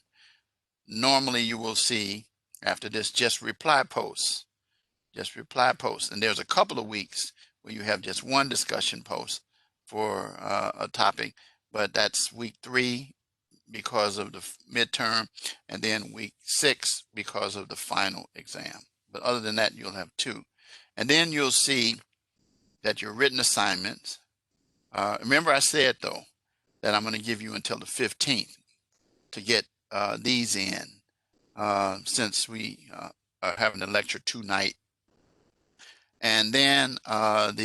Normally you will see after this just reply posts. Just reply posts. And there's a couple of weeks where you have just one discussion post for a topic, but that's week 3 because of the midterm, and then week 6 because of the final exam. But other than that, you'll have 2. And then you'll see that your written assignments, Remember I said, though, that I'm going to give you until the 15th to get these in, since we are having a lecture tonight. And then and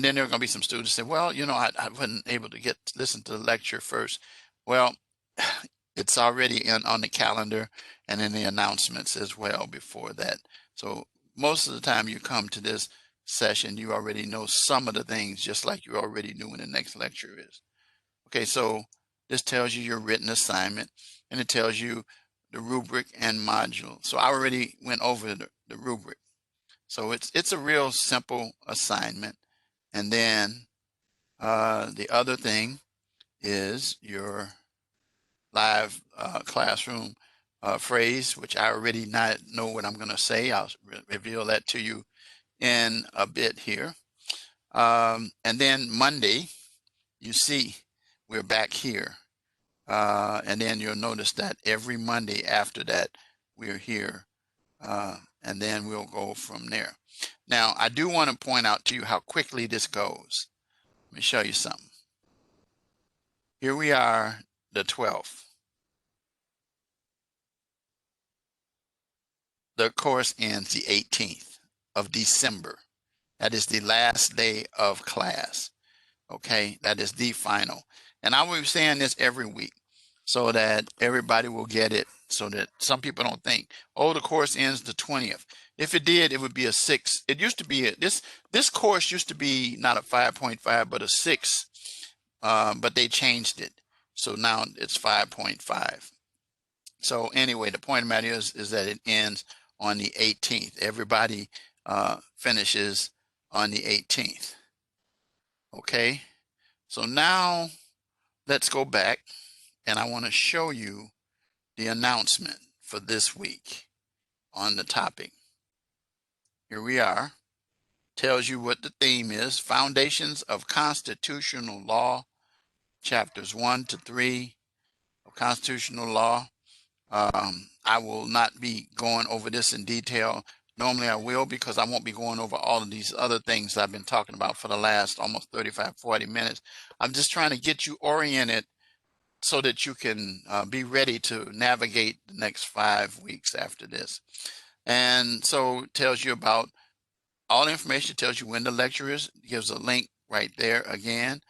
then there are going to be some students say, well, I wasn't able to listen to the lecture first. Well, it's already on the calendar and in the announcements as well before that. So most of the time you come to this session, you already know some of the things, just like you already knew when the next lecture is. Okay, so this tells you your written assignment, and it tells you the rubric and module. So I already went over the rubric. So it's a real simple assignment. And then the other thing is your live classroom phrase, which I already not know what I'm going to say. I'll reveal that to you in a bit here. And then Monday, you see, we're back here. And then you'll notice that every Monday after that, we're here. And then we'll go from there. Now, I do want to point out to you how quickly this goes. Let me show you something. Here we are, the 12th. The course ends the 18th of December. That is the last day of class. Okay, that is the final. And I will be saying this every week so that everybody will get it, so that some people don't think, oh, the course ends the 20th. If it did, it would be a 6. It used to be this course used to be not a 5.5 but a 6, but they changed it, so now it's 5.5. So anyway, the point of the matter is that it ends on the 18th. Everybody finishes on the 18th. Okay, so now let's go back, and I want to show you the announcement for this week on the topic. Here we are. Tells you what the theme is: Foundations of Constitutional Law, chapters 1 to 3 of constitutional law. I will not be going over this in detail. Normally I will, because I won't be going over all of these other things I've been talking about for the last almost 35, 40 minutes. I'm just trying to get you oriented so that you can be ready to navigate the next 5 weeks after this. And so it tells you about all the information. It tells you when the lecture is. It gives a link right there again.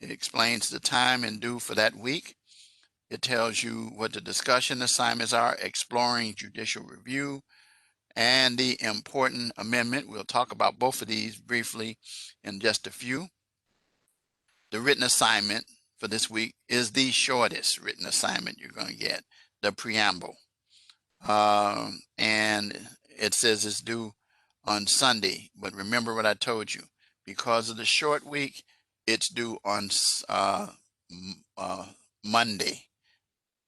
It explains the time and due for that week. It tells you what the discussion assignments are: exploring judicial review and the important amendment. We'll talk about both of these briefly in just a few. The written assignment for this week is the shortest written assignment you're going to get, the preamble. And it says it's due on Sunday, but remember what I told you. Because of the short week, it's due on Monday.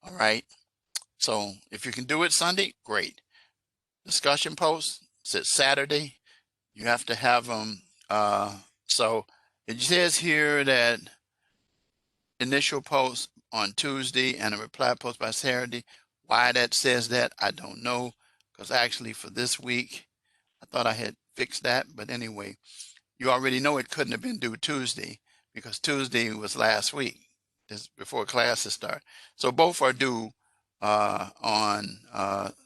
All right. So if you can do it Sunday, great. Discussion posts, says Saturday. You have to have them. So it says here that initial post on Tuesday and a reply post by Saturday. Why that says that, I don't know, because actually for this week, I thought I had fixed that. But anyway, you already know it couldn't have been due Tuesday, because Tuesday was last week, this before classes start. So both are due on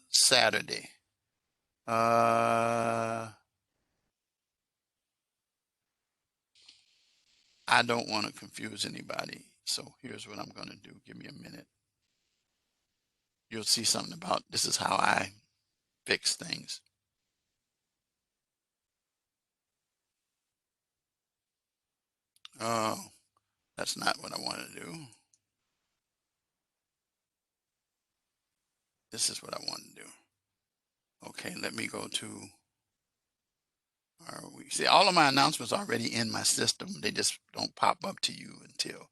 Saturday. I don't want to confuse anybody, so here's what I'm going to do. Give me a minute. You'll see something about this is how I fix things. Oh, that's not what I want to do. This is what I want to do. Okay, let me go to our week. See, all of my announcements are already in my system. They just don't pop up to you until.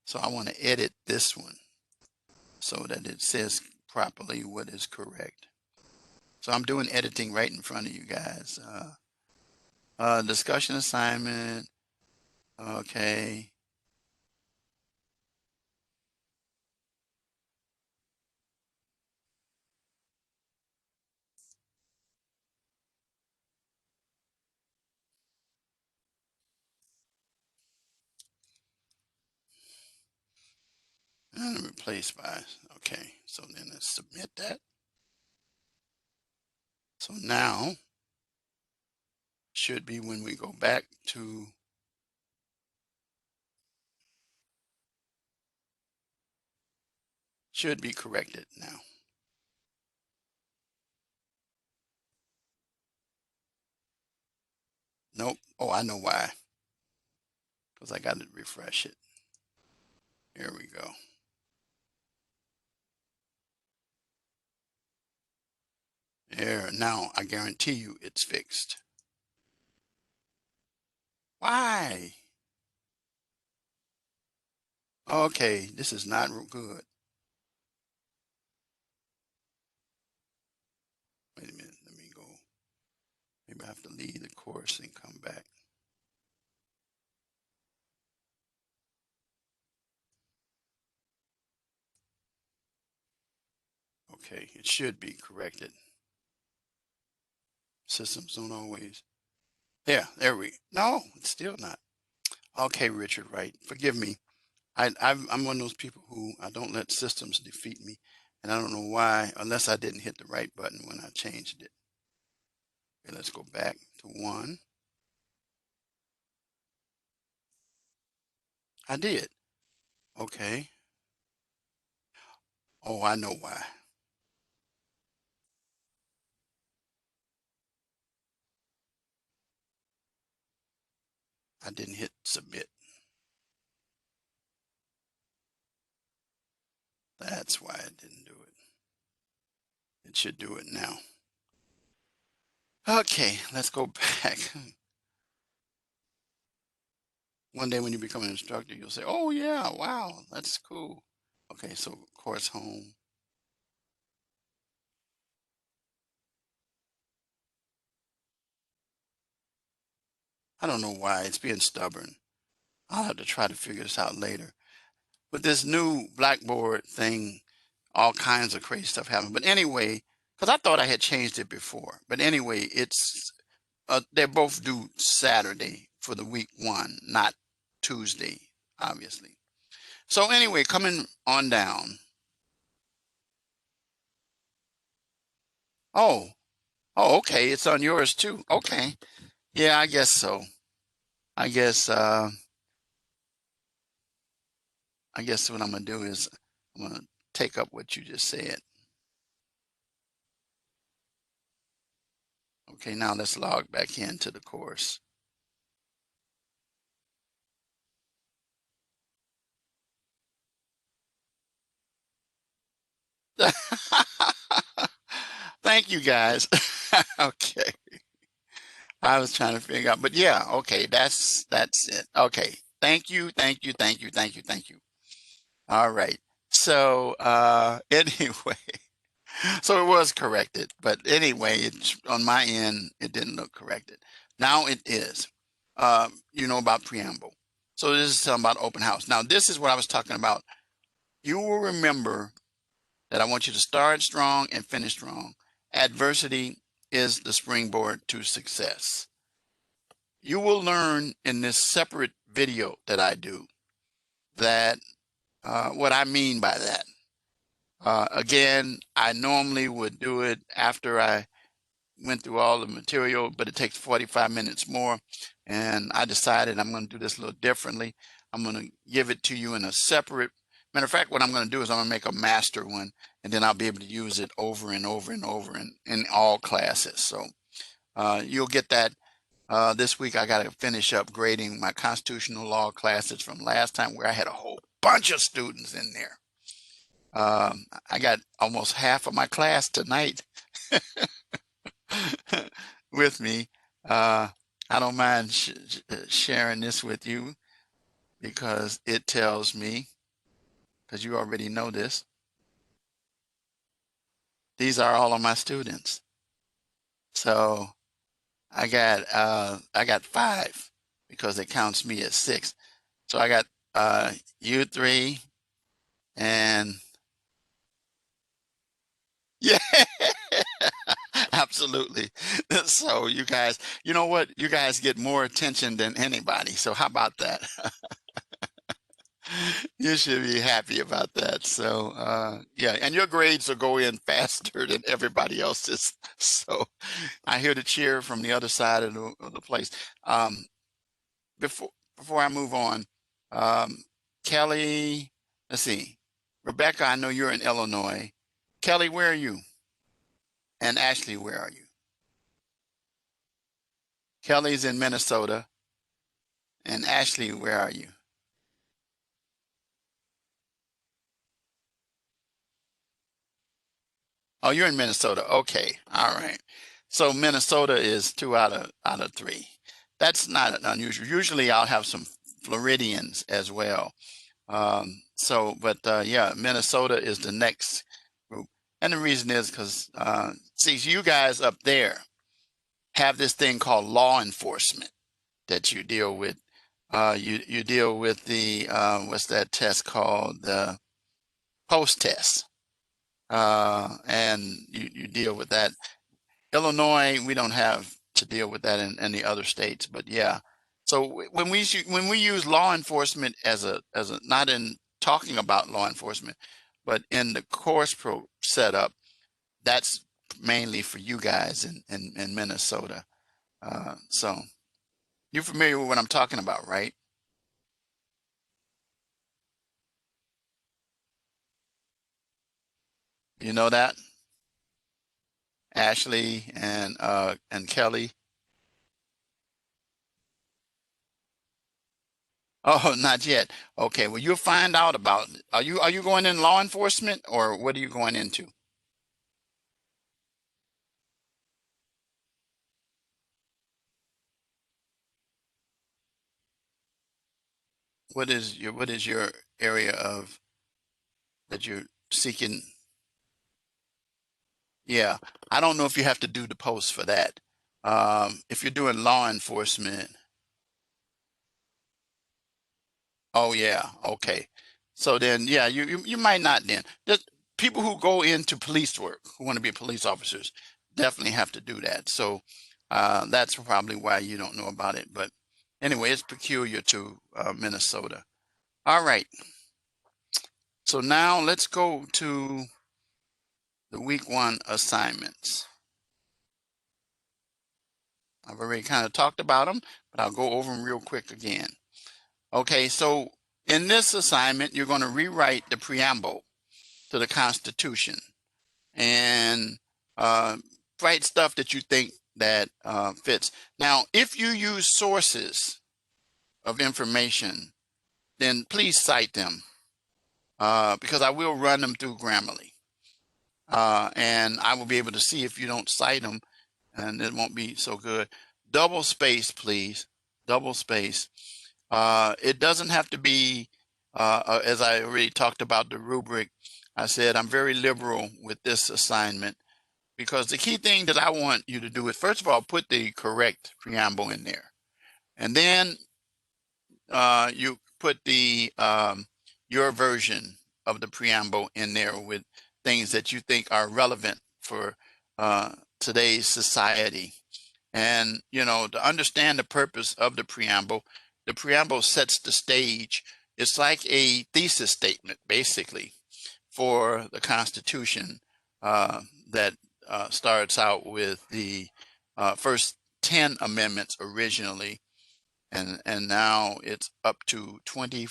So I want to edit this one so that it says properly what is correct. So I'm doing editing right in front of you guys. Discussion assignment. Okay. And replace by, okay, so then let's submit that. So now should be when we go back to should be corrected now. Nope. Oh, I know why. Because I got to refresh it. Here we go. There, now I guarantee you it's fixed. Why? Okay, this is not real good. Wait a minute, let me go. Maybe I have to leave the course and come back. Okay, it should be corrected. Systems don't always. Yeah, there we. No, it's still not. Okay, Richard Wright, forgive me. I'm one of those people who I don't let systems defeat me, and I don't know why, unless I didn't hit the right button when I changed it. Okay, let's go back to 1. I did. Okay. Oh, I know why. I didn't hit submit. That's why I didn't do it. It should do it now. Okay, let's go back. One day when you become an instructor, you'll say, oh yeah, wow, that's cool. Okay, so course home. I don't know why it's being stubborn. I'll have to try to figure this out later. With this new Blackboard thing, all kinds of crazy stuff happened. But anyway, because I thought I had changed it before. But anyway, it's they're both due Saturday for the week 1, not Tuesday, obviously. So anyway, coming on down. Oh, oh, okay. It's on yours too. Okay. Yeah, I guess so. I guess I guess what I'm gonna do is I'm gonna take up what you just said. Okay, now let's log back into the course. Thank you guys. Okay. I was trying to figure out, but yeah, okay, that's it. Okay. Thank you, thank you, thank you, thank you, thank you. All right. So anyway, so it was corrected, but anyway, it's on my end, it didn't look corrected. Now it is. You know about preamble. So this is something about open house. Now this is what I was talking about. You will remember that I want you to start strong and finish strong. Adversity is the springboard to success. You will learn in this separate video that I do that what I mean by that. Again, I normally would do it after I went through all the material, but it takes 45 minutes more. And I decided I'm going to do this a little differently. I'm going to give it to you in a separate. Matter of fact, what I'm going to do is I'm going to make a master one, and then I'll be able to use it over and over and over in all classes. So you'll get that. This week I got to finish up grading my constitutional law classes from last time, where I had a whole bunch of students in there. I got almost half of my class tonight with me. I don't mind sharing this with you because it tells me, because you already know this, these are all of my students. So I got 5 because it counts me as 6. So I got you 3 and yeah, absolutely. So you guys, you know what? You guys get more attention than anybody. So how about that? You should be happy about that. So, yeah, and your grades will go in faster than everybody else's. So, I hear the cheer from the other side of the place. Um, before before I move on, um, Kelly, let's see, Rebecca, I know you're in Illinois. Kelly, where are you? And Ashley, where are you? Kelly's in Minnesota, and Ashley, where are you? Oh, you're in Minnesota. Okay. All right. So Minnesota is two out of three. That's not unusual. Usually I'll have some Floridians as well. But yeah, Minnesota is the next group. And the reason is because, see, you guys up there have this thing called law enforcement that you deal with. You deal with the, what's that test called? The post test. And you deal with that. Illinois, we don't have to deal with that in the other states, but yeah. So when we use law enforcement as a not in talking about law enforcement, but in the course pro setup, that's mainly for you guys in Minnesota. So you're familiar with what I'm talking about, right? You know that, Ashley and Kelly. Oh, not yet. Okay, well you'll find out about it. Are you going in law enforcement or what are you going into? What is your area of that you're seeking? Yeah, I don't know if you have to do the post for that. If you're doing law enforcement, oh yeah, okay. So then, yeah, you might not then. Just people who go into police work, who want to be police officers, definitely have to do that. So that's probably why you don't know about it. But anyway, it's peculiar to Minnesota. All right. So now let's go to the week one assignments. I've already kind of talked about them, but I'll go over them real quick again. Okay, so in this assignment, you're going to rewrite the preamble to the Constitution and uh, write stuff that you think that fits. Now, if you use sources of information, then please cite them because I will run them through Grammarly. And I will be able to see if you don't cite them, and it won't be so good. Double space, please. Double space. It doesn't have to be, as I already talked about the rubric. I said I'm very liberal with this assignment because the key thing that I want you to do is, first of all, put the correct preamble in there, and then you put the your version of the preamble in there with things that you think are relevant for uh, today's society. And to understand the purpose of the preamble sets the stage. It's like a thesis statement, basically, for the Constitution that starts out with the first 10 amendments originally, and now it's up to 20.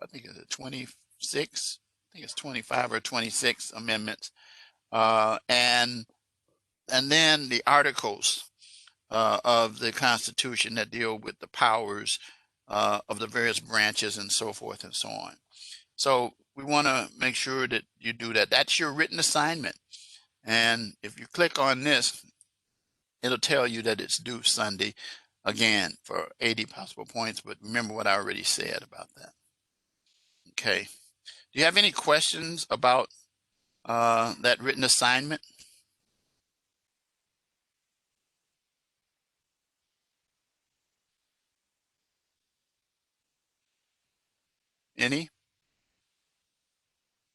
I think it's 26. I think it's 25 or 26 amendments, and then the articles of the Constitution that deal with the powers of the various branches and so forth and so on. So we want to make sure that you do that. That's your written assignment. And if you click on this, it'll tell you that it's due Sunday again for 80 possible points. But remember what I already said about that. Okay. Do you have any questions about that written assignment? Any?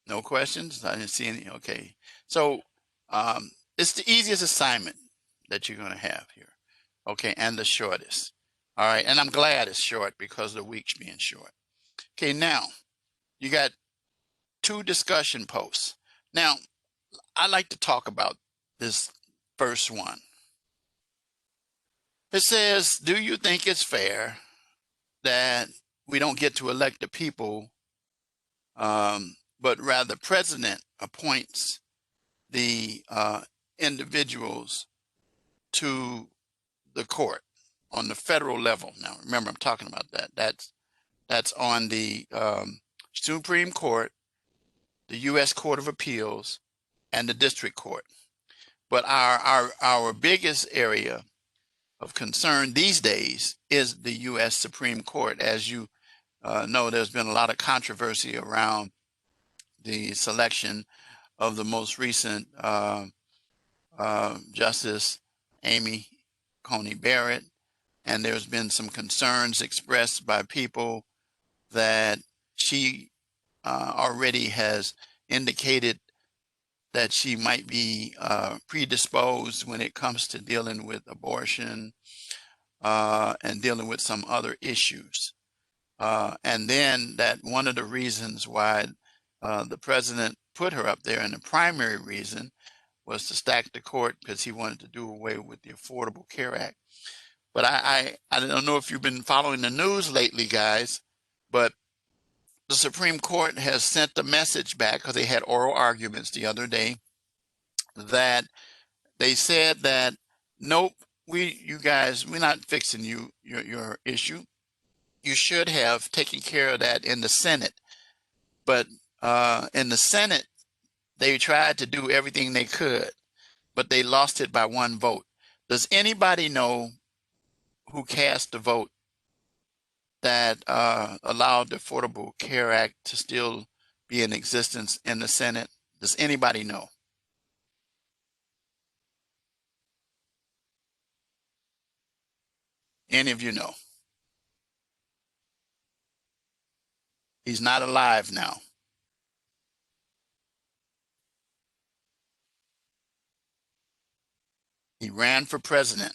No questions? I didn't see any. Okay. So it's the easiest assignment that you're going to have here. Okay. And the shortest. All right. And I'm glad it's short because the week's being short. Okay, now you got two discussion posts. Now, I like to talk about this first one. It says, do you think it's fair that we don't get to elect the people, but rather president appoints the individuals to the court on the federal level? Now, remember, I'm talking about that. That's on the Supreme Court, the U.S. Court of Appeals, and the District Court. But our biggest area of concern these days is the U.S. Supreme Court. As you know, there's been a lot of controversy around the selection of the most recent Justice Amy Coney Barrett, and there's been some concerns expressed by people that she already has indicated that she might be predisposed when it comes to dealing with abortion and dealing with some other issues. And then that one of the reasons why the president put her up there, and the primary reason was to stack the court because he wanted to do away with the Affordable Care Act. But I don't know if you've been following the news lately, guys, but the Supreme Court has sent the message back because they had oral arguments the other day that they said that, nope, you guys, we're not fixing your issue. You should have taken care of that in the Senate. But in the Senate, they tried to do everything they could, but they lost it by one vote. Does anybody know who cast the vote that allowed the Affordable Care Act to still be in existence in the Senate? Does anybody know? Any of you know? He's not alive now. He ran for president,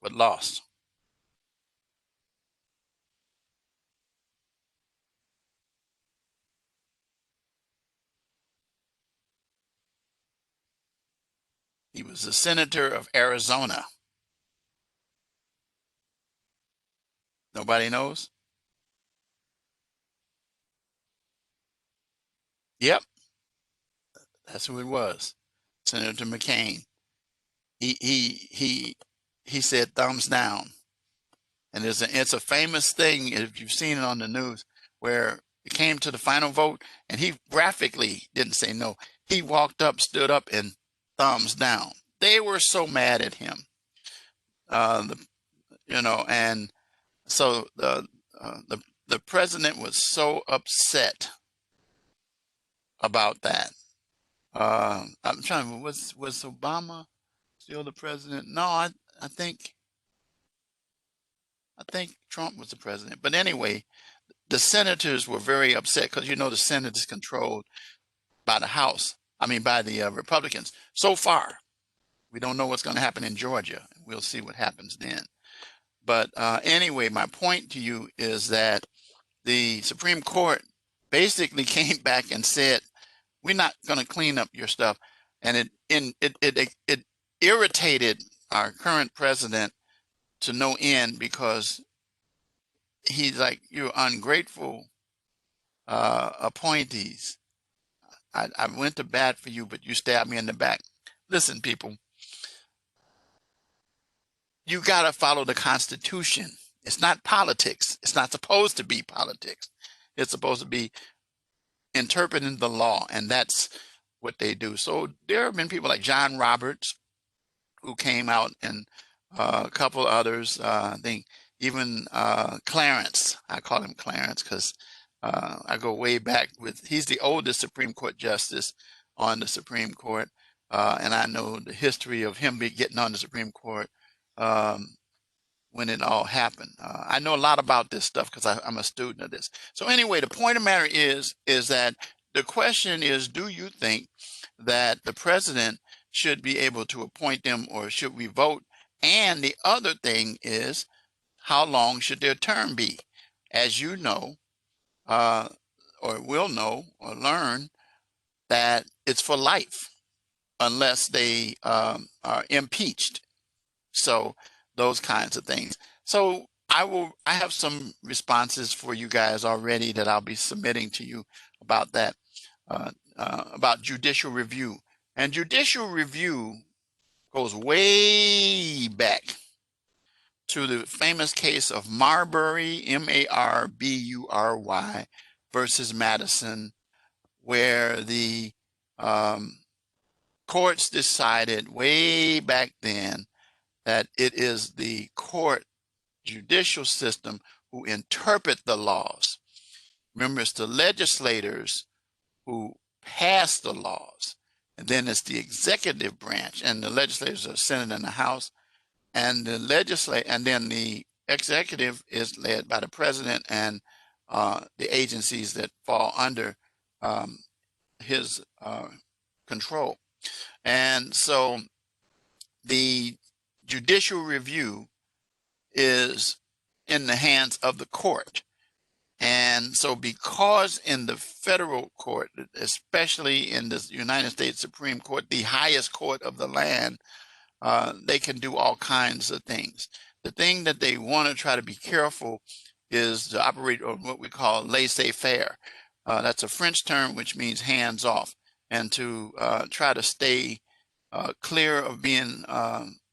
but lost. He was the senator of Arizona. Nobody knows? Yep, that's who it was. Senator McCain. He said thumbs down. And it's a famous thing, if you've seen it on the news, where it came to the final vote and he graphically didn't say no. He walked up, stood up, and thumbs down. They were so mad at him. And so the president was so upset about that. I'm trying to, was Obama still the president? No, I think Trump was the president. But anyway, the senators were very upset because the Senate is controlled by the House. I mean, by the Republicans. So far, we don't know what's going to happen in Georgia. We'll see what happens then. But anyway, my point to you is that the Supreme Court basically came back and said, we're not going to clean up your stuff. And it irritated our current president to no end, because he's like, you're ungrateful appointees. I went to bat for you, but you stabbed me in the back. Listen, people, you got to follow the Constitution. It's not politics. It's not supposed to be politics. It's supposed to be interpreting the law, and that's what they do. So there have been people like John Roberts who came out, and a couple others. I think even Clarence. I call him Clarence because I go way back with. He's the oldest Supreme Court justice on the Supreme Court, and I know the history of him getting on the Supreme Court when it all happened. I know a lot about this stuff because I'm a student of this. So anyway, the point of the matter is that the question is, do you think that the president should be able to appoint them, or should we vote? And the other thing is, how long should their term be? As you know, or will know or learn that it's for life unless they are impeached. So those kinds of things. So I have some responses for you guys already that I'll be submitting to you about that, about judicial review. And judicial review goes way back to the famous case of Marbury, Marbury versus Madison, where the courts decided way back then that it is the court judicial system who interpret the laws. Remember, it's the legislators who pass the laws, and then it's the executive branch, and the legislators are Senate and the House, and then the executive is led by the president and the agencies that fall under his control. And so the judicial review is in the hands of the court. And so because in the federal court, especially in the United States Supreme Court, the highest court of the land, they can do all kinds of things. The thing that they want to try to be careful is to operate on what we call laissez-faire. That's a French term which means hands off, and to try to stay clear of being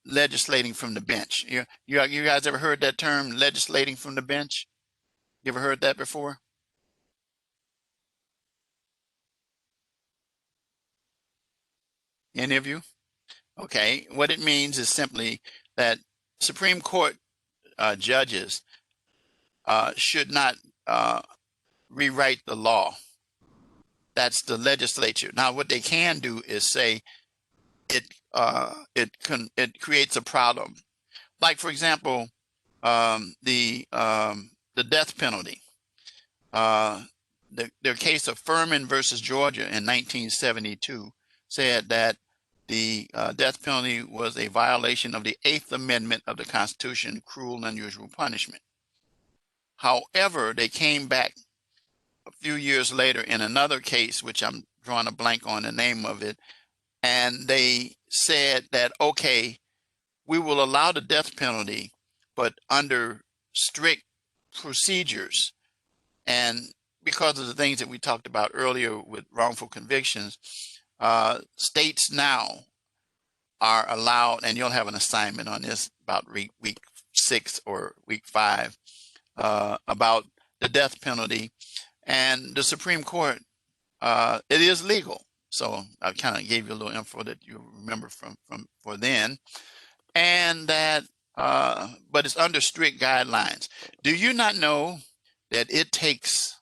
legislating from the bench. You guys ever heard that term, legislating from the bench? You ever heard that before? Any of you? Okay, what it means is simply that Supreme Court judges should not rewrite the law. That's the legislature. Now, what they can do is say it creates a problem. Like, for example, the death penalty. The case of Furman versus Georgia in 1972 said that the death penalty was a violation of the 8th Amendment of the Constitution, cruel and unusual punishment. However, they came back a few years later in another case, which I'm drawing a blank on the name of it, and they said that, okay, we will allow the death penalty, but under strict procedures. And because of the things that we talked about earlier with wrongful convictions, states now are allowed, and you'll have an assignment on this about week 6 or week 5, about the death penalty. And the Supreme Court, it is legal. So I kind of gave you a little info that you remember from for then, and that, but it's under strict guidelines. Do you not know that it takes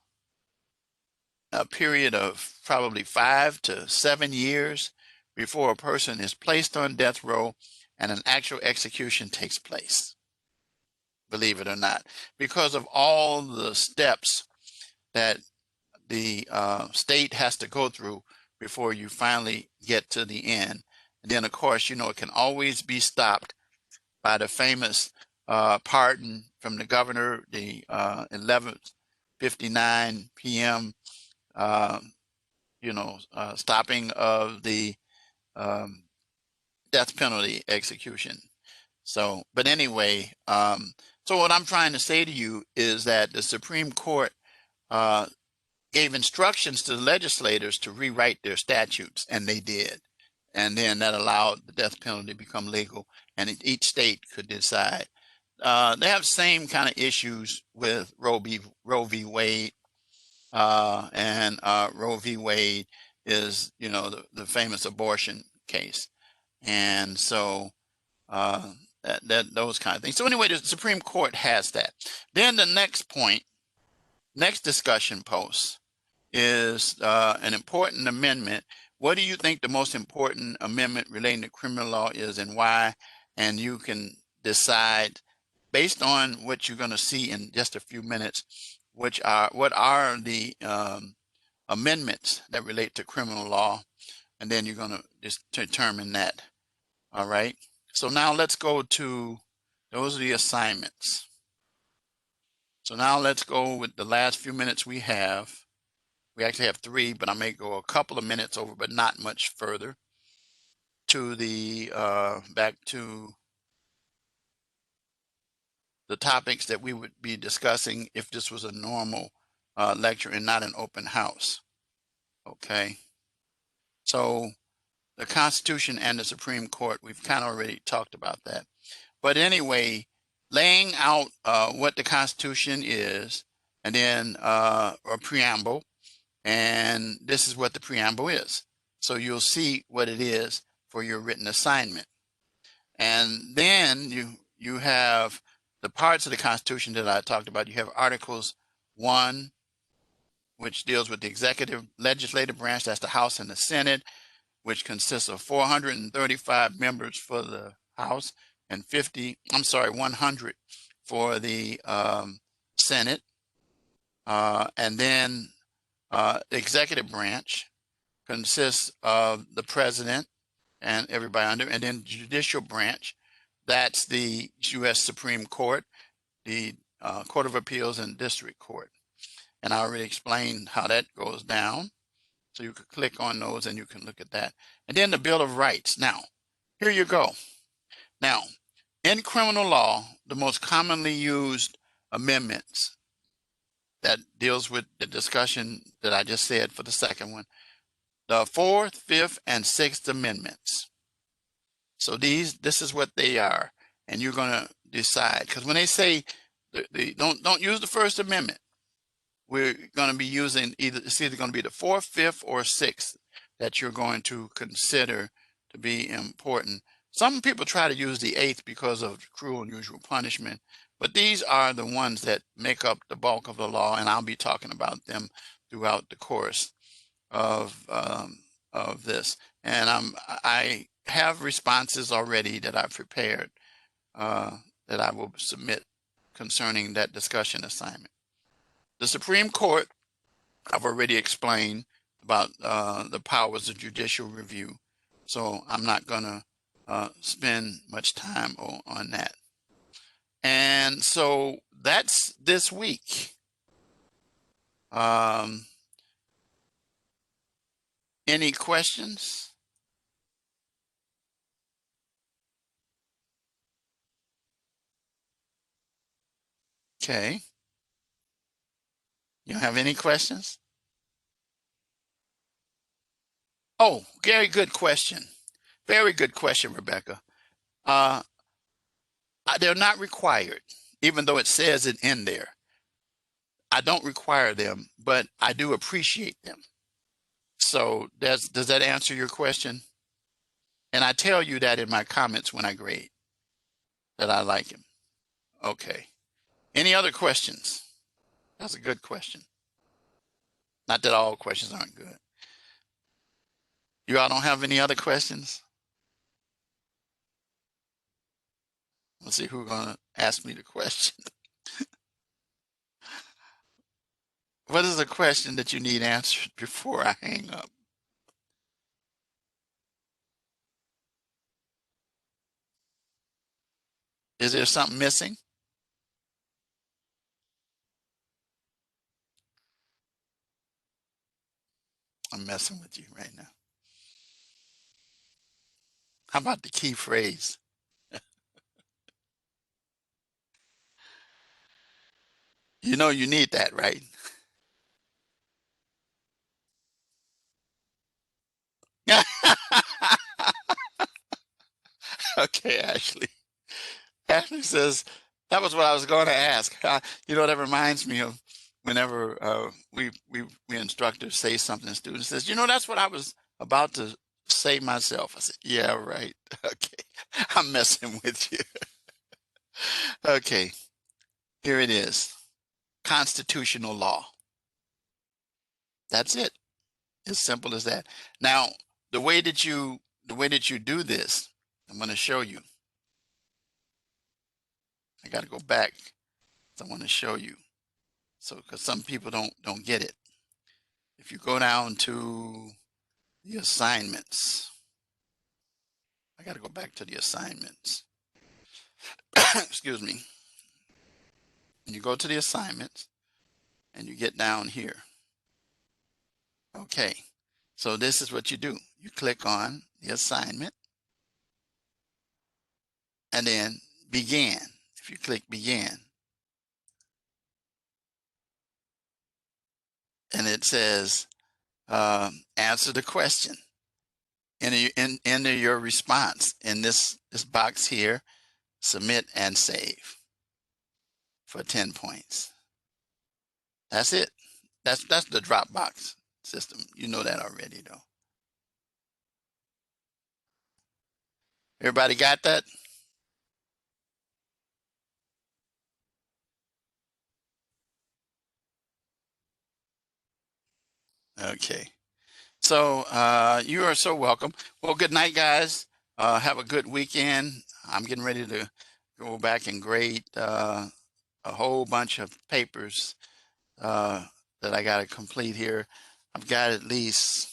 a period of probably 5 to 7 years before a person is placed on death row and an actual execution takes place? Believe it or not, because of all the steps that the state has to go through before you finally get to the end. And then, of course, you know, it can always be stopped by the famous pardon from the governor, the 11:59 p.m. Stopping of the death penalty execution. So, but anyway, so what I'm trying to say to you is that the Supreme Court gave instructions to the legislators to rewrite their statutes, and they did. And then that allowed the death penalty to become legal, and each state could decide. They have the same kind of issues with Roe v. Wade, and Roe v. Wade is, you know, the famous abortion case, and so those kind of things. So anyway, the Supreme Court has that. Then the next point, next discussion post is an important amendment. What do you think the most important amendment relating to criminal law is, and why? And you can decide based on what you're going to see in just a few minutes, what are the amendments that relate to criminal law, and then you're going to just determine that. All right. So now let's go to, those are the assignments. So now let's go with the last few minutes we have. We actually have 3, but I may go a couple of minutes over, but not much further to the back to the topics that we would be discussing if this was a normal lecture and not an open house. Okay. So the Constitution and the Supreme Court, we've kind of already talked about that. But anyway, laying out what the Constitution is, and then a preamble, and this is what the preamble is. So you'll see what it is for your written assignment. And then you have the parts of the Constitution that I talked about. You have Articles 1, which deals with the executive legislative branch, that's the House and the Senate, which consists of 435 members for the House and 100 for the Senate. And then the executive branch consists of the president and everybody under, and then judicial branch, that's the U.S. Supreme Court, the Court of Appeals and District Court. And I already explained how that goes down. So you could click on those and you can look at that. And then the Bill of Rights. Now, here you go. Now, in criminal law, the most commonly used amendments that deals with the discussion that I just said for the second one, the 4th, 5th, and 6th Amendments. So this is what they are, and you're going to decide. Because when they say don't use the First Amendment, we're going to be using it's either going to be the 4th, 5th, or 6th that you're going to consider to be important. Some people try to use the 8th because of cruel and unusual punishment, but these are the ones that make up the bulk of the law, and I'll be talking about them throughout the course of this. And I have responses already that I've prepared that I will submit concerning that discussion assignment. The Supreme Court, I've already explained about the powers of judicial review, so I'm not going to spend much time on that. And so that's this week. Any questions? Okay. You have any questions? Oh, very good question. Very good question, Rebecca. They're not required, even though it says it in there. I don't require them, but I do appreciate them. So does that answer your question? And I tell you that in my comments when I grade, that I like him. Okay. Any other questions? That's a good question. Not that all questions aren't good. You all don't have any other questions? Let's see who's going to ask me the question. What is a question that you need answered before I hang up? Is there something missing? I'm messing with you right now. How about the key phrase? You know you need that, right? Okay, Ashley. Ashley says, that was what I was going to ask. That reminds me of whenever we instructors say something, the student says, that's what I was about to say myself. I said, yeah, right. Okay, I'm messing with you. Okay, here it is. Constitutional law. That's it. As simple as that. Now, the way that you do this, I'm going to show you. I got to go back. I want to show you. So, because some people don't get it. If you go down to the assignments, I got to go back to the assignments. Excuse me. and you go to the assignments and you get down here. Okay, so this is what you do. You click on the assignment and then begin. If you click begin, and it says answer the question. Enter your response in this box here. Submit and save for 10 points. That's it. That's the Dropbox system. You know that already, though. Everybody got that? Okay. So you are so welcome. Well, good night, guys. Have a good weekend. I'm getting ready to go back and grade a whole bunch of papers that I got to complete here. I've got at least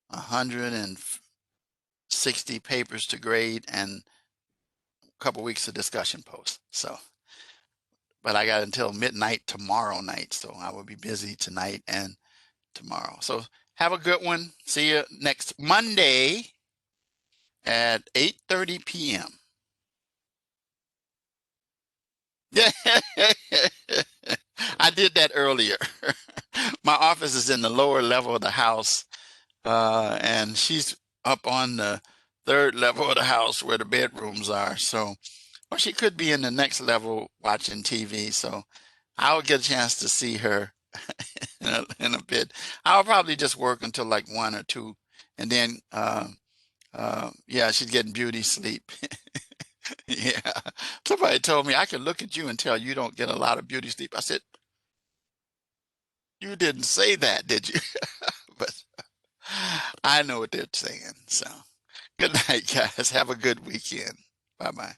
160 papers to grade and a couple weeks of discussion posts. So, but I got until midnight tomorrow night, so I will be busy tonight and tomorrow. So have a good one. See you next Monday at 8:30 p.m. Yeah, I did that earlier. My office is in the lower level of the house, and she's up on the third level of the house where the bedrooms are. So, or she could be in the next level watching TV. So I'll get a chance to see her in a bit. I'll probably just work until like 1 or 2, and then yeah, she's getting beauty sleep. Yeah. Somebody told me I could look at you and tell you don't get a lot of beauty sleep. I said, you didn't say that, did you? But I know what they're saying. So good night, guys. Have a good weekend. Bye bye.